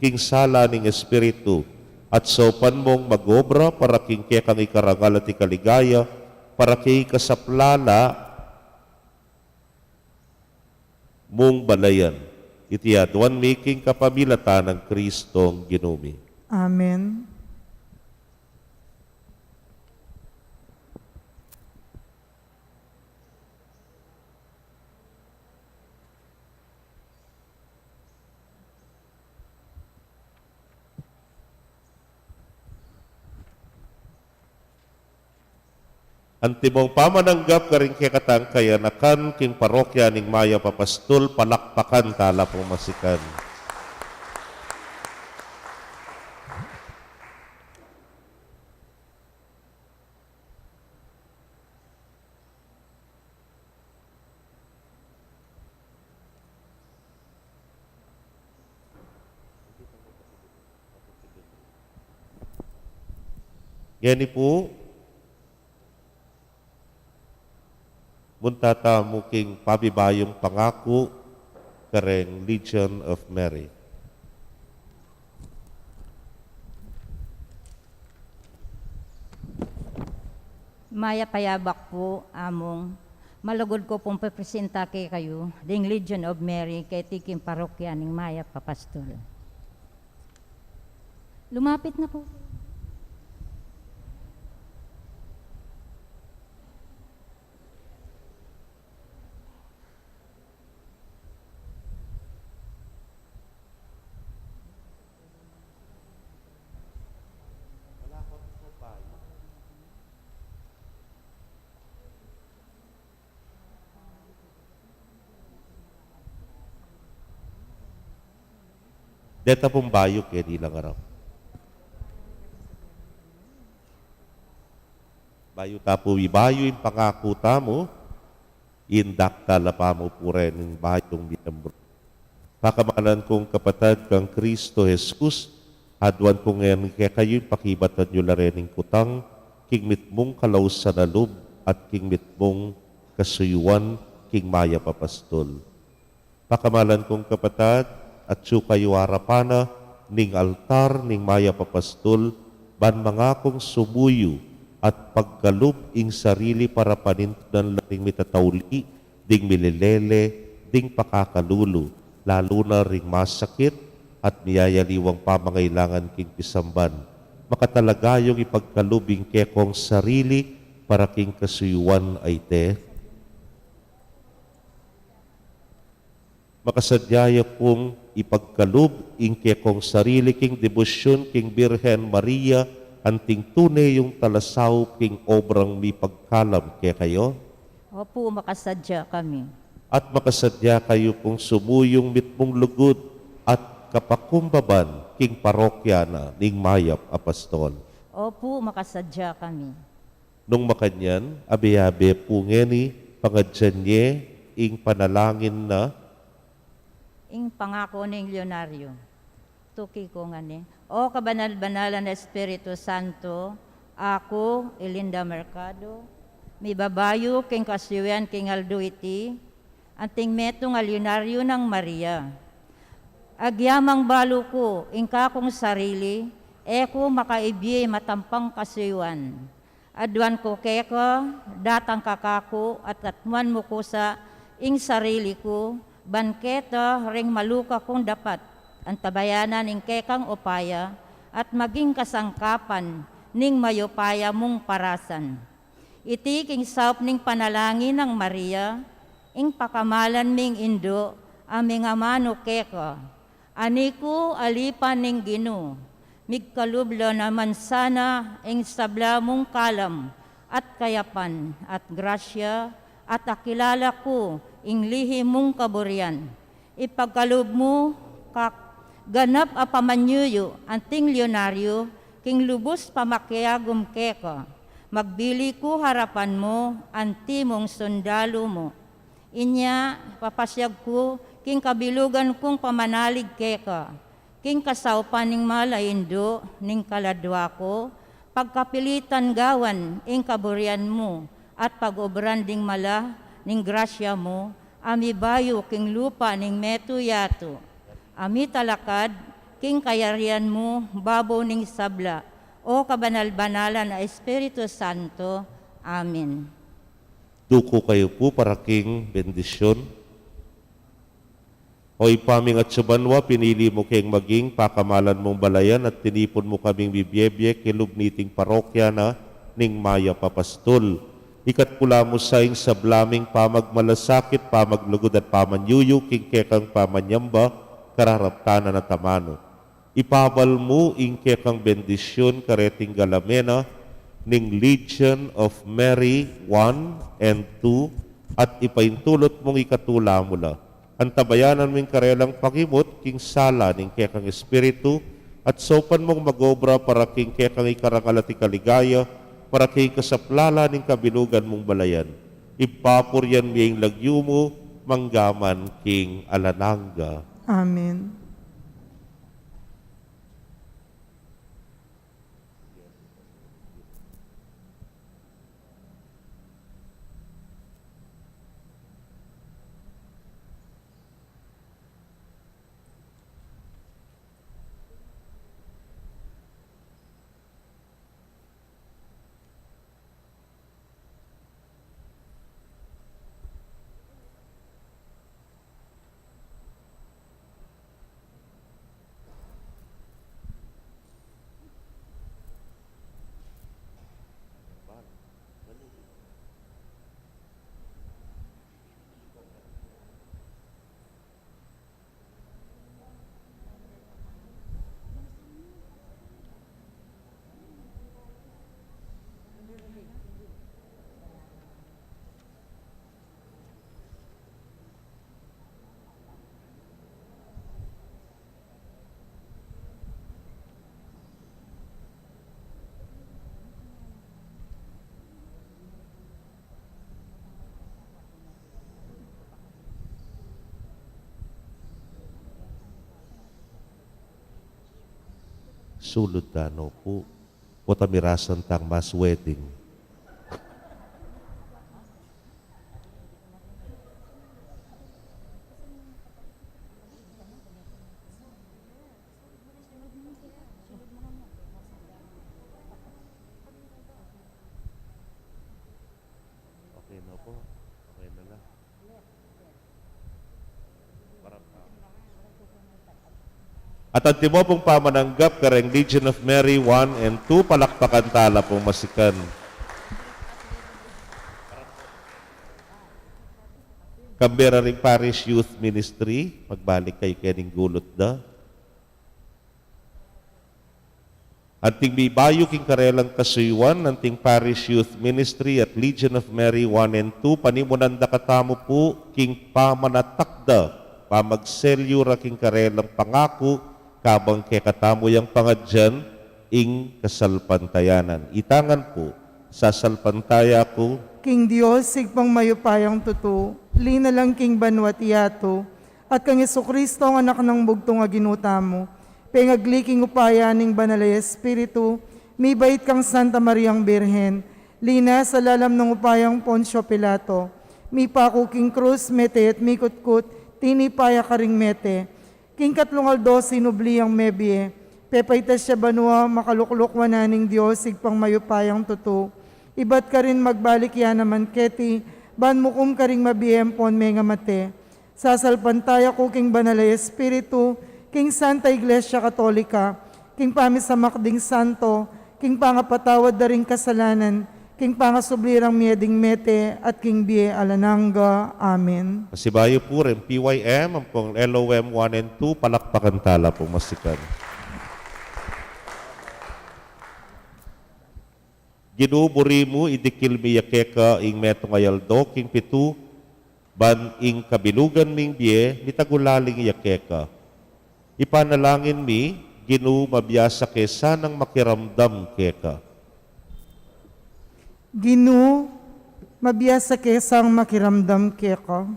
king sala ning Espiritu, at sopan mong magobra para king kekang ikarangal at ikaligaya, para kay kasaplala mong balayan. Itiaduan making kapamilatan ng Kristong Ginumi. Amen. Antimong pamananggap ka rin kekatang kayanakan king parokya ning Maya Papastol, palakpakan tala pong masikan. Yani po, muntata mo king pabibayong pangako kareng Legion of Mary. Maya payabak po among malugod ko pong pepresenta kay kayo ding Legion of Mary kay tiking parokya ning Maya Papastol. Lumapit na po. Deta pong bayok eh, di lang araw. Bayo tapo ibayo yung pangako tamo, indakta la pa mo puren yung bayong binambro. Pakamalan kong kapatid kang Kristo Jesus, adwan ko ngayon kaya kayo pakibatan nyo la rin yung kutang, kingmit mong kalaw sa nalub at kingmit mong kasuyuan king Maya Papastol. Pakamalan kong kapatid, at su kayo harapana ning altar ning Maya Papastol, ban mga kong sumuyo at pagkalub ing sarili para panintunan lang mitatawli, ding mililele, ding pakakalulu, lalo na ring masakit at miyayaliwang pamangailangan king pisamban. Makatalagayong ipagkalubing kekong sarili para king kasuyuan ay te. Makasadyaya pong ipagkalub ing kekong sarili king debosyon king Birhen Maria, anting tunay yung talasaw king obrang mi pagkalam kaya kayo. Opo, makasadya kami. At makasadya kayo pong sumuyong mitmong lugod at kapakumbaban king parokya na ning Maya Apostol. Opo, makasadya kami. Nung makanyan, abe-abe po ngeni, pangadyan niya ing panalangin na Ing pangako ning Leonario. Tuki ko nga ni. O kabanal-banalan na Espiritu Santo, ako, Elinda Mercado, may babayo king kasiwen king Aldo iti, anting meto nga Leonario ng Maria. Agyamang balo ko, ing kakong sarili, eko makaibye matampang kasiwan. Adwan ko keko, datang kakako, at atman mo ko sa ing sarili ko, banketa ring maluka kong dapat, ang tabayanan ing kekang upaya, at maging kasangkapan ning mayupaya mong parasan. Itiking saup ning panalangin ng Maria, ing pakamalan ming indo, aming amano keka. Aniku alipan ning Gino, migkalublo naman sana ing sabla mong kalam, at kayapan at grasya at akilala ko ing lihi mong kaburian. Ipagkaloob mo ganap a pamanyuyo anting Leonaryo king lubos pamakiyagom keka. Magbili ko harapan mo anti mong sundalo mo. Inya papasyag ko king kabilugan kong pamanalig keka. King kasawpan ning malaindo ning kaladwa ko. Pagkapilitan gawan ing kaburian mo at pag-obran ding mala ning grasya mo. Ami bayo king lupa ning meto yato. Ami talakad, king kayarian mo, babo ning sabla, o kabanal-banalan na Espiritu Santo. Amen. Duko kayo po para king bendisyon. O ipaming at subanwa, pinili mo kayong maging pakamalan mong balayan at tinipon mo kaming bibiyebye kilubniting parokya na ning Maya Papastol. Ikat pula mo saing sa blaming pamagmalasakit, pamaglugod at pamanyuyo, king kekang pamanyamba, kararaptanan na tamano. Ipabal mo ing kekang bendisyon kareting galamena ning Legion of Mary 1 and 2 at ipaintulot mong ikatula mula. Antabayanan mong karelang pakimot king sala ning kekang espiritu at sopan mong magobra para king kekang ikarangal at ikaligaya para king kasaplala ning kabilugan mong balayan. Ipapuryan miyang lagyo mo manggaman king alananga. Amen. Sulod dano po. O tamirasan tang mass wedding. Okay na po. Okay na lang. At ang timo pong pamananggap kareng Legion of Mary 1 and 2, palakpakan tala pong masikan. Canberra ring Parish Youth Ministry, magbalik kay kening gulot da. Anting mibayo king karelang kasuywan, anting Parish Youth Ministry at Legion of Mary 1 and 2, panimunanda katamo po king pamanatakda, pamagselyo ra king karelang pangako, kabang kay katamo yang pangadyan, ing kasalpantayanan. Itangan po, sasalpantaya ko, King Diyos, sigpang mayupayang tuto, lina lang king banwat iyato, at kang Kristo ang anak ng bugtong nga ginuta mo, pengagliking upaya ning banalay Espiritu, may bait kang Santa Mariang Birhen, lina sa lalam ng upayang Poncio Pilato, may pako king krus mete at mikutkut, tinipaya ka ring mete, king katlungal dos sinubliyang mebie, pepaitas siya banwa makaluklukwa naning Diyos, sigpang mayupayang tuto, ibat ka rin magbalik yan naman keti, ban mukum ka rin mabiyempon may nga mate. Sasalpantaya ko king banalay Espiritu, king Santa Iglesia Katolika, king pamisamakding santo, king pangapatawad da ring kasalanan, king pangasublirang mieding mete, at king biye alananga. Amen. Masibayo po rin PYM, ang pong LOM 1 and 2, palakpakan tala pong masikan. Ginuburi mo idikil mi yakeka ing metong ayaldo king pitu ban ing kabilugan ming biye mitagulaling yakeka. Ipanalangin mi Ginu mabiyasa kesa ng makiramdam keka. Ginu, mabiyasa kesang makiramdam keka.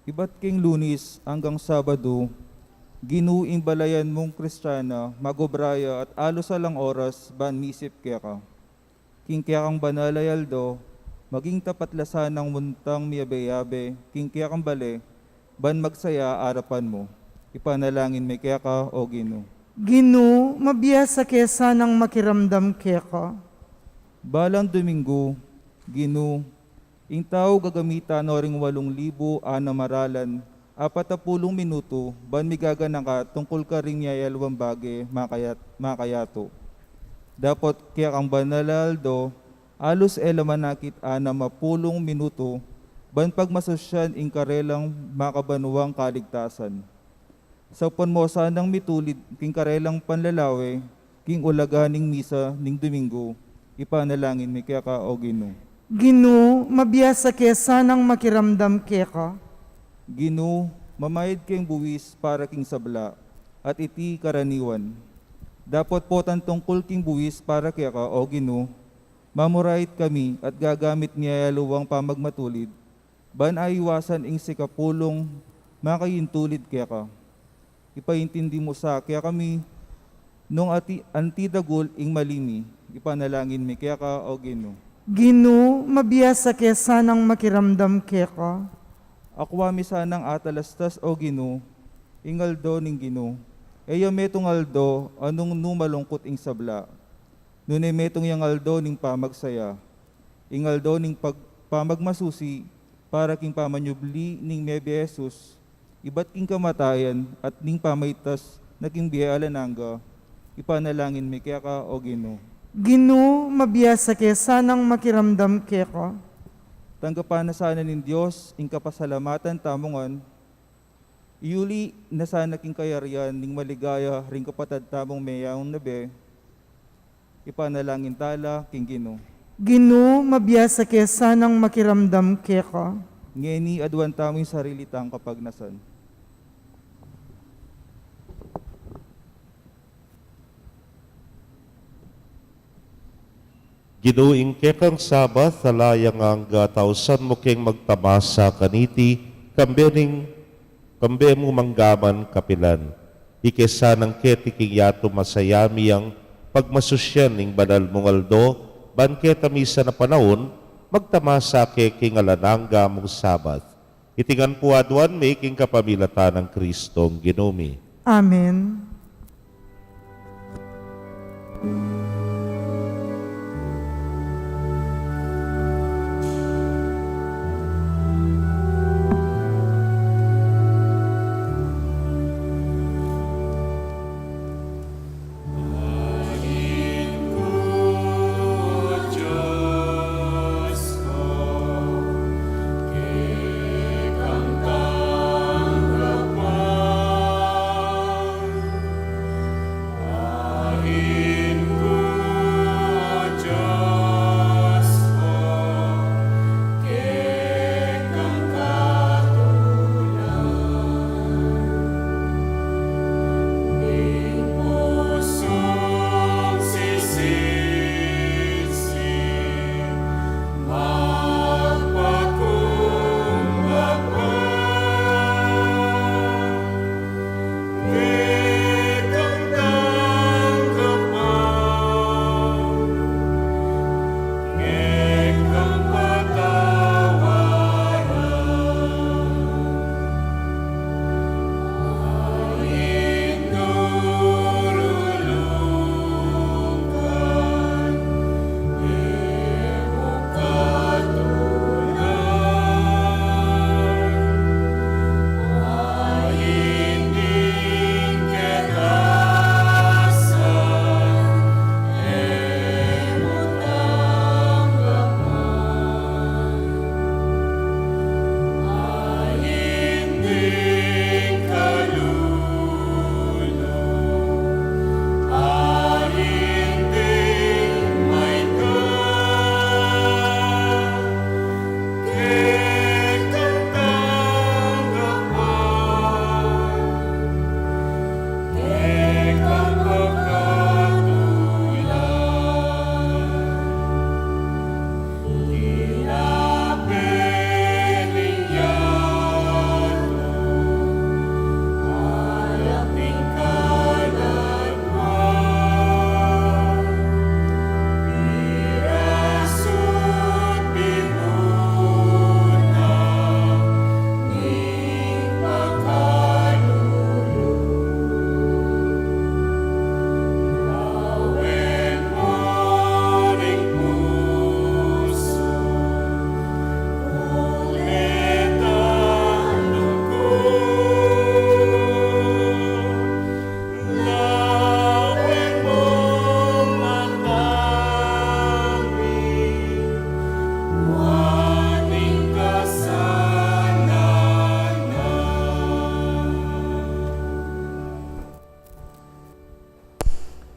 Iba't king Lunis hanggang Sabado, ginuing balayan mong Kristiyana, magobraya at alo sa lang oras, ban misip kaya ka. King kaya kang banalayaldo, maging tapatlasan ng muntang miyabe-yabe, king kaya kang bale, ban magsaya arapan mo. Ipanalangin may kaya ka o Gino. Ginu, mabiyasa kesa ng makiramdam keka. Balang Domingo, Gino, ing tao gagamita no ring 8,000 ana maralan, 40 minuto, ban migagana ka tungkol ka ring yayalwang bage makayato. Dapat kaya kang banalaldo, alos elamanakit ana 10 minuto, ban pagmasosyan ing karelang makabanuang kaligtasan. Sa panmosa ng mitulid king karelang panlalawe, king ulaganing misa ning Domingo, ipanalangin mi kaya ka o Gino. Ginu, mabiyasa kesa ng makiramdam keka. Gino, mamayad kayong buwis para king sabla, at iti karaniwan. Dapat po tungkol king buwis para kaya ka, o Gino, mamurait kami at gagamit niya yaluwang pamagmatulid, ban ay iwasan ing sikapulong makayintulid kaya ka. Ipaintindi mo sa kaya kami, nung antidagol ing malimi, ipanalangin mi kaya ka, o Gino. Ginu, mabiyasa kesa ng makiramdam keka. Akwami sanang atalastas o Gino, ingaldo ning Gino. Eya metong aldo, anong numalungkot ing sabla. Nune metong yang aldo ning pamagsaya. Ingaldo ning pamagmasusi, para king pamanyubli ning mebe Jesus. Iba't king kamatayan at ning pamaitas na king biya alananga. Ipanalangin mi kaya ka o Gino. Ginu, mabiyasa kesa ng makiramdam keka. Tanggapan na sana nin Diyos, ing kapasalamatan tamongan, iuli na sana king kayarian, ning maligaya, ring kapatad tamong mayang nabe, ipanalangin tala, king Gino. Ginu, mabiyasa kesa ng makiramdam keka. Ngeni adwan tamong sarili tang kapagnasan. Ginuing kekang Sabat, talayang ang tausan mo keng magtamasa kaniti, kambe mo manggaman kapilan. Ikesa ng ketiking yato masayami ang pagmasusyan ning banal mong aldo, ban keta misa na panahon, magtamasa keking alananga mong Sabat. Itingan po adwan may king kapamilatan ng Kristong ginumi. Amen. Ahin ko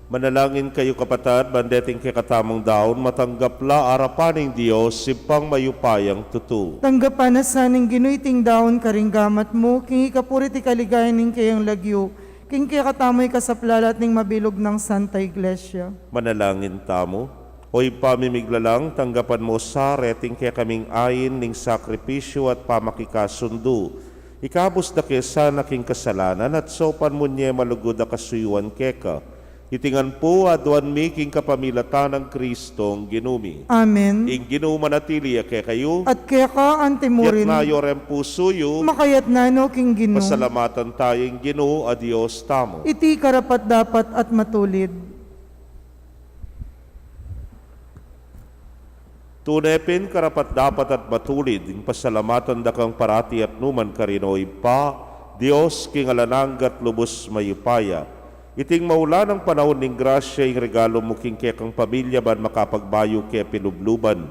Manalangin kayo kapatad, bandeting kay katamang daon, matanggapla arapaning Diyos, sipang mayupayang tutu. Tanggapan na saning ginuiting daon karinggamat mo, king ikapuriti kaligayan ning kayang lagyo, king kaya katamoy kasaplalat ning mabilog ng Santa Iglesia. Manalangin tamo. Hoy pamimiglalang, tanggapan mo sa reting kaya kaming ayin ning sakripisyo at pamakikasundo. Ikabos na kesa naking kasalanan at sopan mo niya malugod na kasuyuan keka. Itingan po aduan mi king kapamilatan ng Kristong ginumi. Amen. Ing ginuma natili kaya kayo, At kaya ka yat antimurin, na yorem pusuyo, makayat na no king Gino, pasalamatan tayong Ginoo a Dios tamo. iti karapat dapat at matulid. Tunepin karapat dapat at matulid, ing pasalamatan da kang parati at numan karinoy pa, Dios king alananggat lubos mayupaya. Iting maula ng panahon ning grasya ing regalo mo king kekang pamilya ban makapagbayo kaya pinubluban.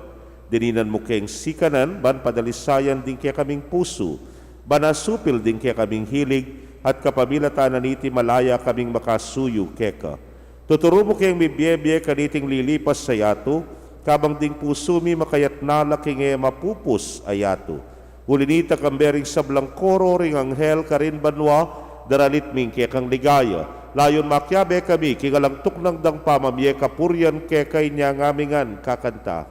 Dininan mo keng sikanan ban padalisayan din kaya kaming puso, ban asupil din kaya kaming hilig at kapamilatanan iti malaya kaming makasuyo keka. Tuturo mo keng mibiyebye kaniting lilipas sa yato, kabang ding puso mi makayat nalaking mapupus ayato. Ulinita kambering sablang koro ring anghel karin banwa, daralit ming kekang ligaya. Layon makyabe kami, kingalangtok ng dang pamamye kapuryan kekay niya ngamingan kakanta.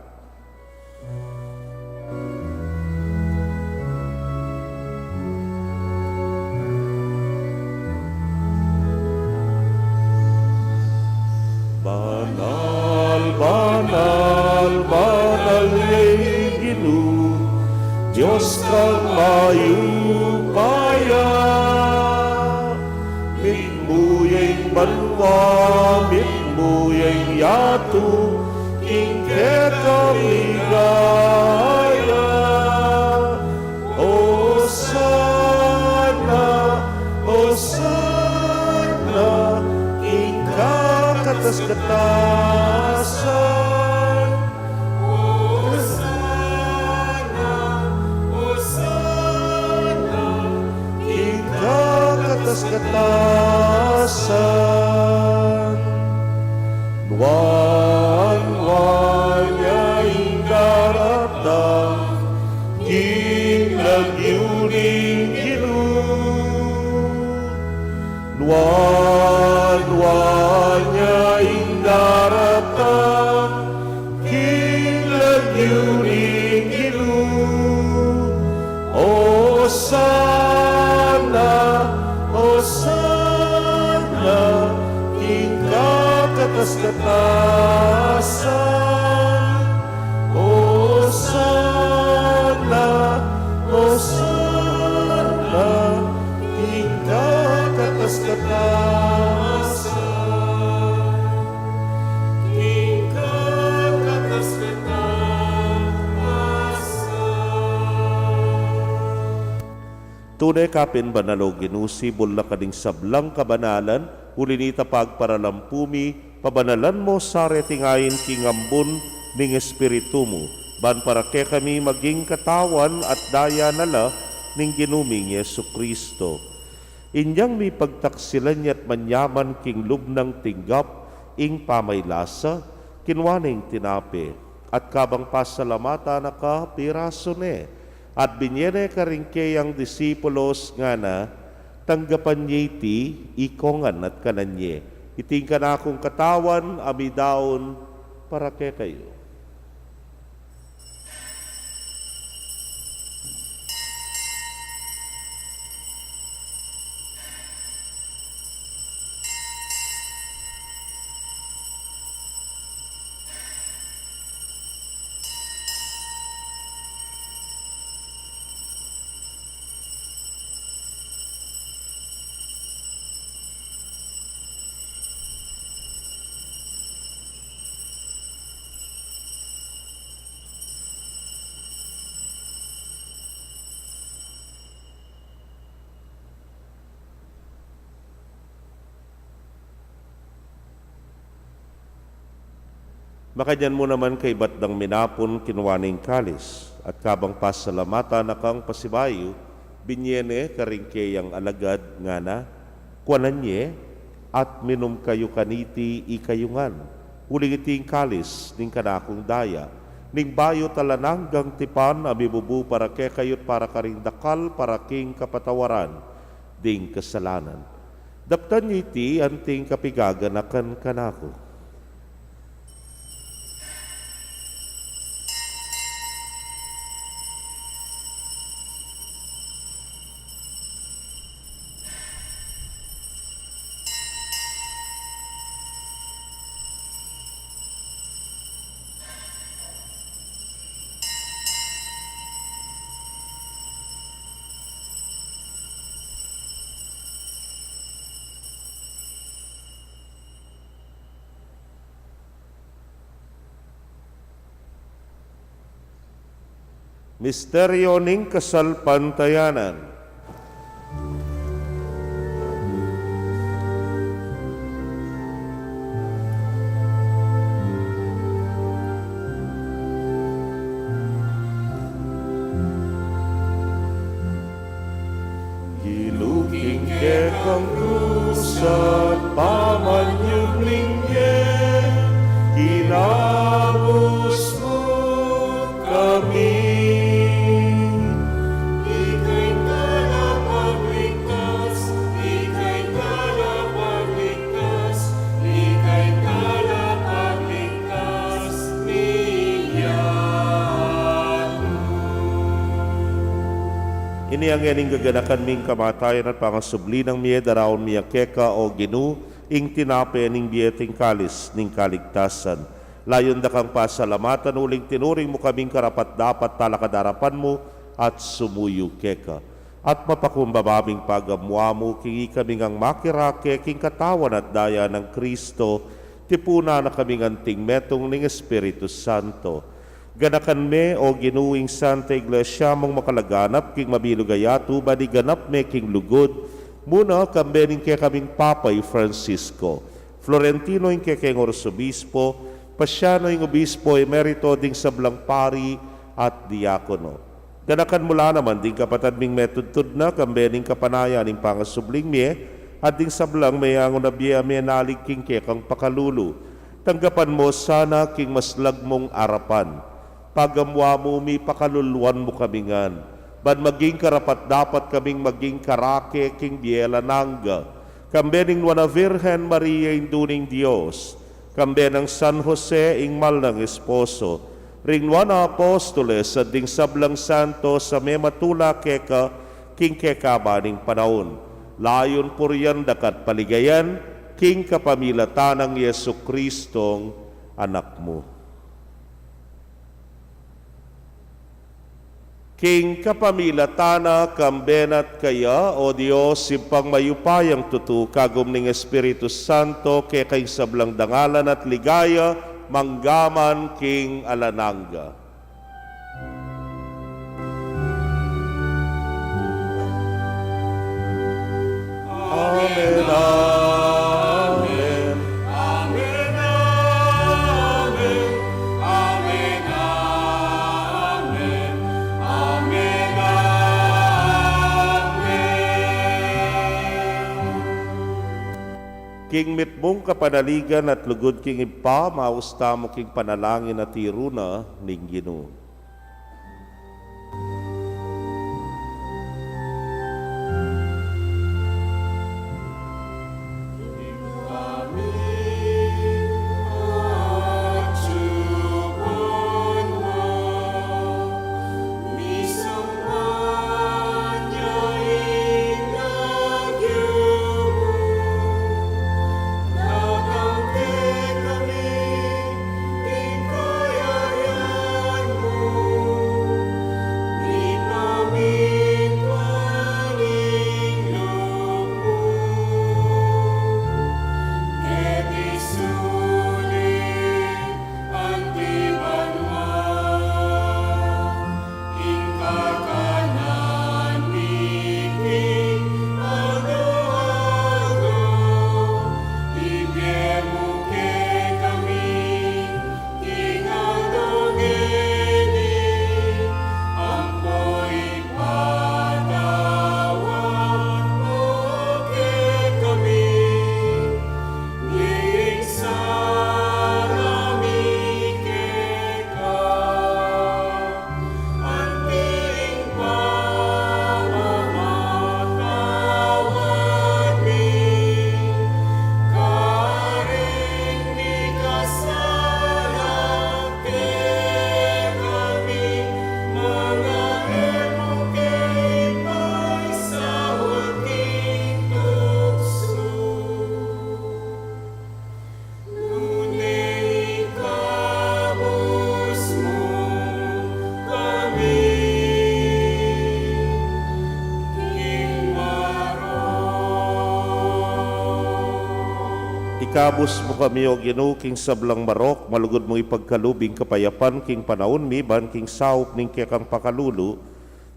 Banal, banal, banal ngayong Ginoo, Diyos kang mayupaya. Mitmuyeng banwa, mitmuyeng yato, ingke kang ligaya. Osana, Osana, katas-katasan. Hosana, Hosana, ikaw katas-katasan. Nuwan-nuwan niya'y daratang, ginlagyuning Ginoo. Nuwan-nuwan niya'y daratang, ginlagyuning Ginoo. Osana, Osana, ikaw katas-katasan. Osana, Osana, ikaw katas-katasan. Ikaw katas-katasan. Tunay kapin banalo ginusi bulla kading sablang kabanalan, ulinita pagparalampumi, pabanalan mo sa retingayin kingambun ning espiritu mo, ban para ke kami maging katawan at daya nala ning ginuming Yesu Kristo. Inyang mi pagtaksilan niya't manyaman king lubnang tinggap, ing pamaylasa, kinwaning tinape, at kabang pasalamata na ka piraso ne, at binyene ka rin kayang disipulos nga na, tanggapan niya iti, ikongan at kananye. Iting ka na akong katawan, amidaon, para kay kayo. Makadyan mo naman kay batdang minapon kinwaning kalis, at kabang pasalamata na kang pasibayo, binyene karingkeyang alagad nga na, kuananye, at minom kayo kaniti ikayungan. Huling iting kalis, ning kanakong daya, ning bayo talananggang tipan, amibubu para ke kayot para karing dakal, para king kapatawaran, ding kasalanan. Daptan niyo iti, anting kapigaganakan kanako. Misteryo ning kasalpantayanan. Giluking ke kang kusat pamanyug lingge, kinabus mo kami. Ini ang yaning gaganakan ming kamatayan at pangasubli ng miye daraon miya keka o ginu ing tinape ning biyeting kalis ning kaligtasan. Layon da kang pasalamatan uling tinuring mo kaming karapat dapat talakadarapan mo at sumuyo keka. At mapakumbabaming pagamwa mo kingi kaming ang makirake king katawan at daya ng Kristo, tipuna na kaming anting metong ning Espiritu Santo. Ganakan me o ginuwing Santa Iglesia mong makalaganap king mabilugayatu badi ganap me king lugod muna kambening kay kaming Papay Francisco, Florentino ing kay Orsobispo, Pasiano ing Obispo Emerito ding sablang pari at diakono. Ganakan mula naman ding kapatad ming metudtud na kambening kapanaya ning pangasubling me at ding sablang mayangon na biya me nalig king kay kang pakalulu. Tanggapan mo sana king maslag mong arapan. Pagamwa mo mi pakaluluan mo kamingan. Ban maging karapat dapat kaming maging karake king biela nangga. Kambe ning wana Virgen Maria induning Dios. Kambe ng San Jose ing mal ng esposo. Ring wana apostoles at ding sablang santo sa may matula keka king keka baning panahon. Layon puryan dakat paligayan king kapamilatan ng Yesu Kristong anak mo. King kapamilatana kambenat kaya, o Diyos, simpang mayupayang tutu, kagum ning Espiritu Santo, kay kay sablang dangalan at ligaya, manggaman king alanangga. Amen, amen. Amen, amen. Amen, amen. Amen, amen. King mitmong kapanaligan at lugod king ipa, mausta mo king panalangin at iruna ning Ginoo. Ikabos mo kami o Ginoo king sablang marok, malugod mong ipagkalubing kapayapan king panahon mi, ban king saup ning kekang pakalulu,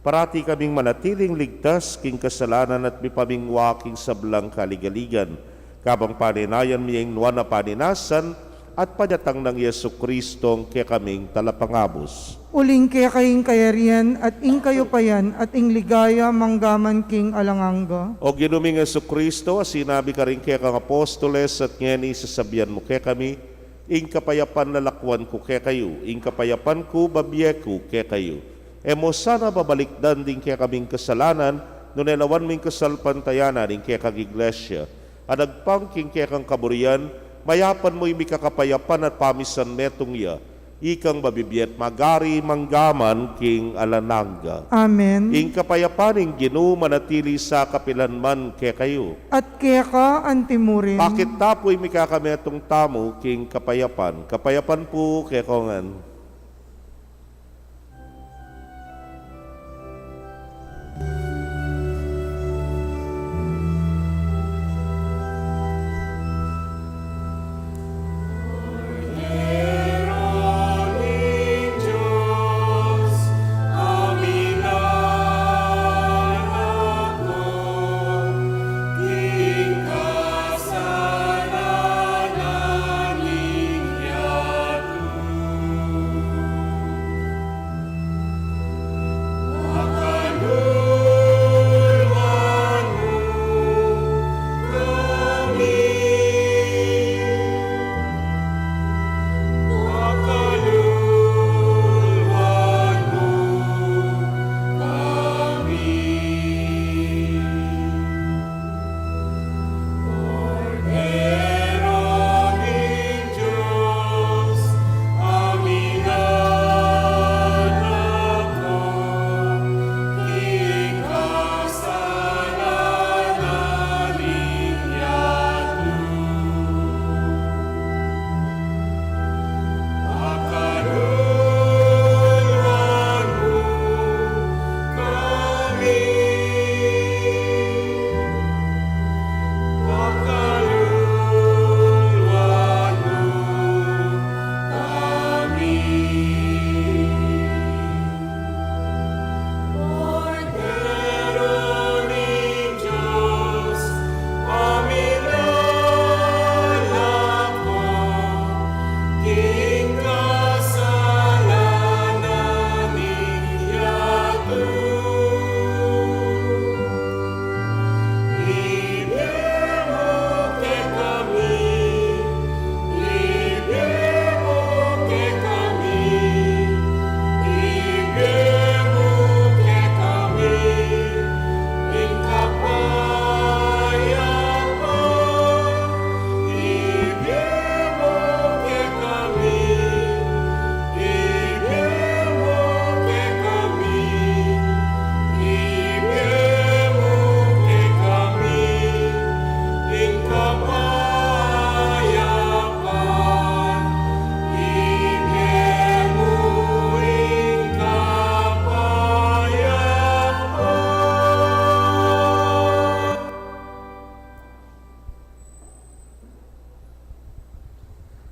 parati kaming manatiling ligtas king kasalanan at mipamingwa king sablang kaligaligan. Kabang paninayan miyeng nuwan na paninasan at padyatang ng Yesu Kristong kaya kaming talapangabos. Uling kaya kaying kayarian at ing kayo payan at ing ligaya manggaman king alanganga. O ginuming Yesu Kristo, sinabi ka rin kaya kang apostoles at ngeni sasabihan mo kaya kami, ing kapayapan na lakwan ko kaya kayo, ing kapayapan ko babye ko kaya kayo. Emo sana babalikdan din kaya kaming kasalanan, nunelawan ming kasalpantayanan ing kaya kang iglesia. Anagpangking kaya kang kaburian, mayapan mo imi kakapayapan at pamisan metong ya, ikang babibiyat magari manggaman king alananga. Amen. Ing kapayapaning Ginoo manatili sa kapilanman kaya kayo. At kaya ka antimurin. Bakit tapoy mikakametong tamo king kapayapan? Kapayapan po kaya kongan.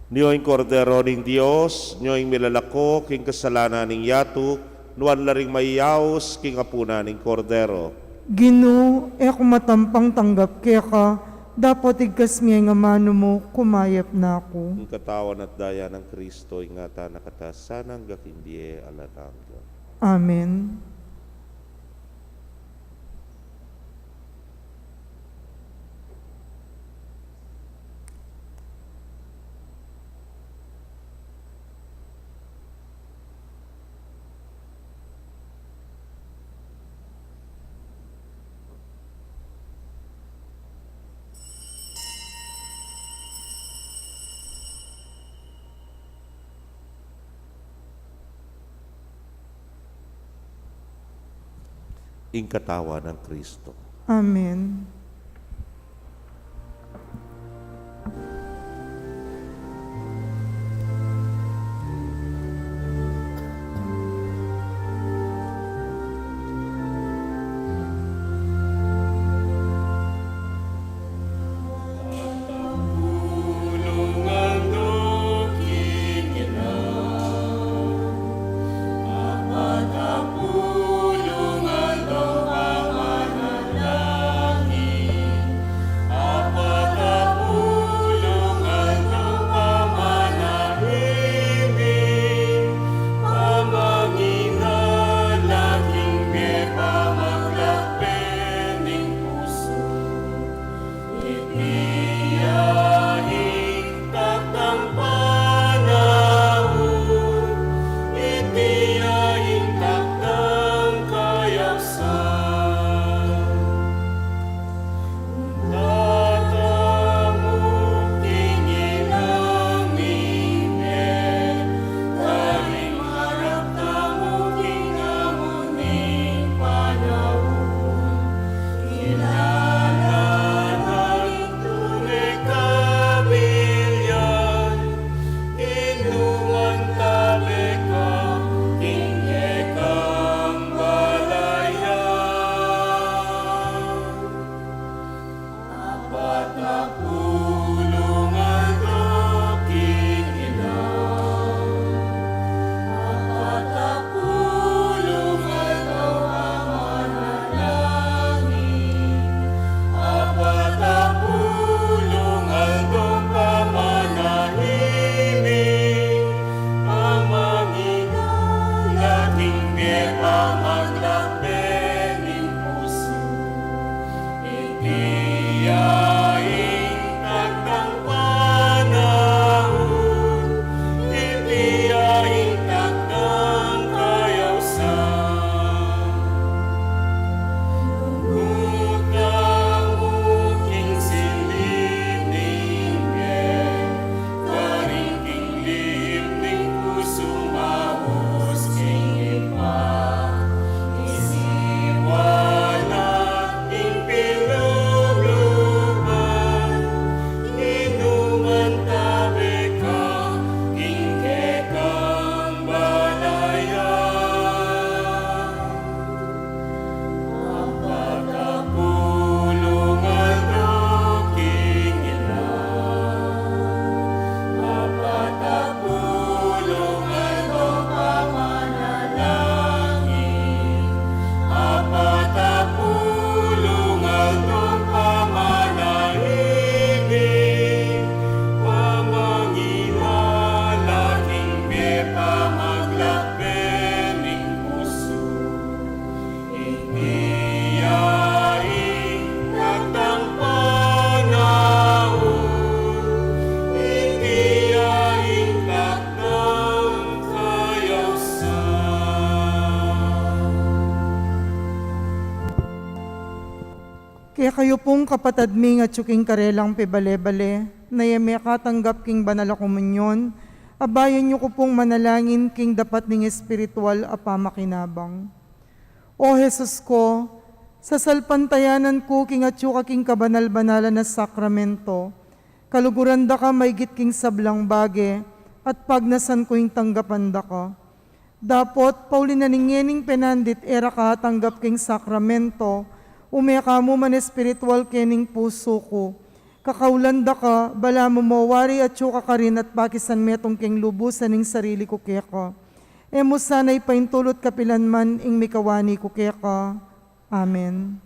Niyo'y kordero ning Dios, niyo'y milalako king kasalanan ning yatuk, nuan laring mayaos king apuna ning kordero. Ginoo, ako matampang tanggap kaya ka, dapat igkas miya nga mano mo, kumayap na ako. Ang katawan at daya ng Kristo, ingata nakatasanang gakindie alatangga. Amen. Ing katawan ng Kristo. Amen. kayo pong kapatad ming at yuking karelang pebale-bale, na yame katanggap king banal a komunyon, abayan niyo ko pong manalangin king dapat ning espiritual a pamakinabang. O Jesus ko, sa salpantayanan ko king atyo king kabanal-banalan na sakramento, kaluguran da ka maigit king sablang bage, at pagnasan ko yung tanggapan da ka. Dapot, paulinaningening penandit era ka tanggap king sakramento, umeka mo man espiritual kening puso ko. Kakaulanda ka, bala mo mawari at yuka ka rin at pakisan metong king lubusan ning sarili ko keka. Emo sana'y paintulot kapilanman ing mikawani ko keka. Amen.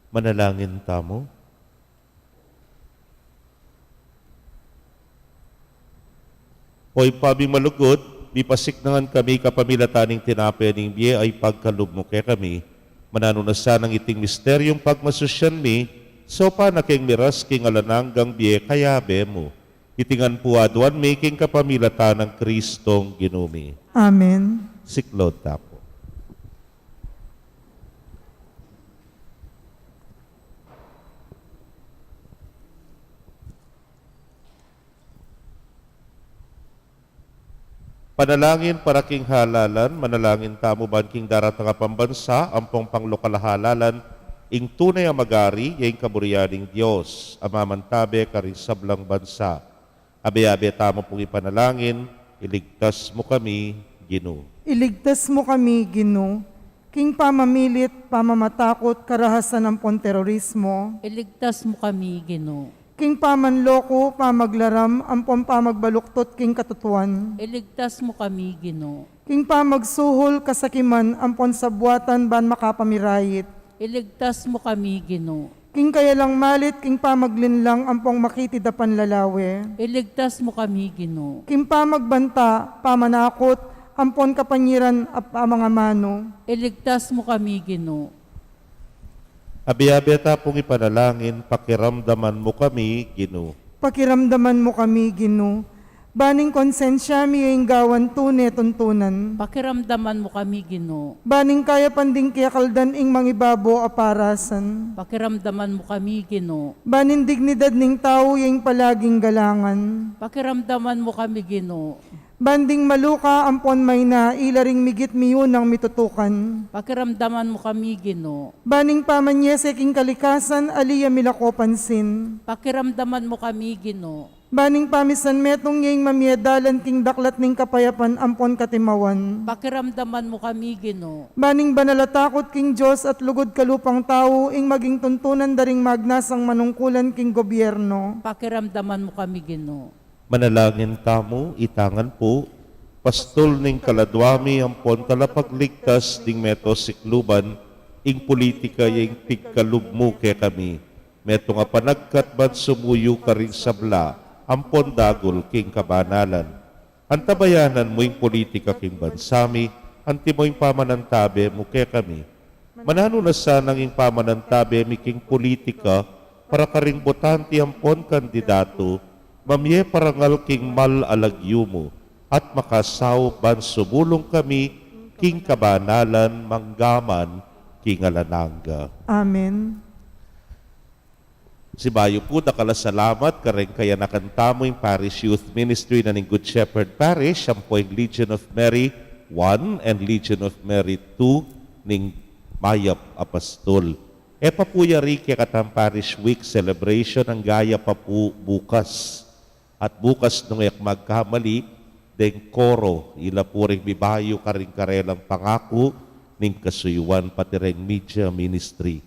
Manalangin tamo. Hoy pabing malugod, mipasiknangan kami kapamilataning tinapening biye ay pagkalub mo kay kami. Mananunasan ng iting misteryong pagmasusyan mi, so pa na king miras king alananggang biye kaya mo. Itingan po aduan making kapamilatan ng Kristong ginumi. Amen. Siklod tapo. Panalangin para king halalan, manalangin tamo ban king daratang pambansa, ampong panglokal halalan, ing tunay ang magari, yung kaburiyaning Diyos, amamantabe karisablang bansa. Abe-abe tamo pong ipanalangin, iligtas mo kami, Ginoo. Iligtas mo kami, Ginoo. King pamamilit, pamamatakot, karahasan ng terorismo. Iligtas mo kami, Ginoo. King pamanloko, pamaglaram, ampon pamagbaluktot, king katutuan. Iligtas mo kami, Ginoo. King pamagsuhol, kasakiman, ampon sabwatan, ban makapamirayit. Iligtas mo kami, Ginoo. King kaya lang malit, king pamaglinlang, ampong makitidapan lalawe. Iligtas mo kami, Ginoo. King pamagbanta, pamanakot, ampon kapanyiran, mga mano. Iligtas mo kami, Ginoo. Abi-abi pong ipanalangin, pakiramdaman mo kami, Ginoo. Pakiramdaman mo kami, Ginoo. Baning konsensya mi yung gawan tune tuntunan. Pakiramdaman mo kami, Ginoo. Baning kaya panding kiyakaldan ing mangibabo aparasan. Pakiramdaman mo kami, Ginoo. Baning dignidad ning tao yung palaging galangan. Pakiramdaman mo kami, Ginoo. Banding maluka ampon may na ilaring migit miyun ang mitutukan. Pakiramdaman mo kami, Ginoo. Baning pamanyese king kalikasan aliya milako pansin. Pakiramdaman mo kami, Ginoo. Baning pamisan metong yung mamiyadalan king daklat ning kapayapan ampon katimawan. Pakiramdaman mo kami, Ginoo. Baning banalatakot king Diyos at lugod kalupang tao ing maging tuntunan daring magnasang manungkulan king gobyerno. Pakiramdaman mo kami, Ginoo. Manalangin tamo, itangan po, pastol ning kaladwami ampon talapagligtas ding meto sikluban, ing politika yung pigkalubmo ke kami. Meto nga panagkat ban sumuyo ka rin sabla, ampon dagol king kabanalan. Antabayanan mo yung politika king bansami, anti mo yung pamanantabe mo ke kami. Mananunasan ang yung pamanantabe mi king politika, para karing botante ampon kandidato, mamye parangal king mal alagyu mo, at makasaw ban subulong kami, king kabanalan, manggaman, king alananga. Amen. Si Bayo po, nakalasalamat, kareng kaya nakantamo yung Parish Youth Ministry na ng Good Shepherd Parish, ang po yung Legion of Mary 1 and Legion of Mary 2 ng Mayap Apostol. E papuyari kaya katang Parish Week celebration, ang gaya pa po bukas. At bukas nung magkamali, deng koro, ila puring bibayo karing karelang pangako, ning kasuyuan pati ring media ministry.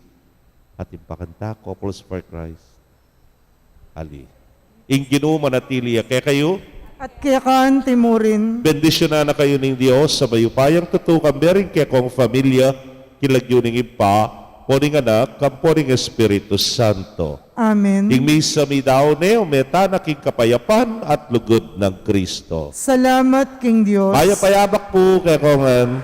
At impakanta, Couples for Christ. Ali. Ing Ginoo manatili kaya kayo, At kaya kaan timurin. bendisyon na kayo ng Diyos sa bayupayang tutukan, bering kaya kong familia, kilagyo ning ipa, poning anak, kamponing Espiritu Santo. Amen. Ing misa mi daw ne, umeta na king kapayapan at lugod ng Kristo. Salamat, King Diyos. Maya payabak po kaya kongan.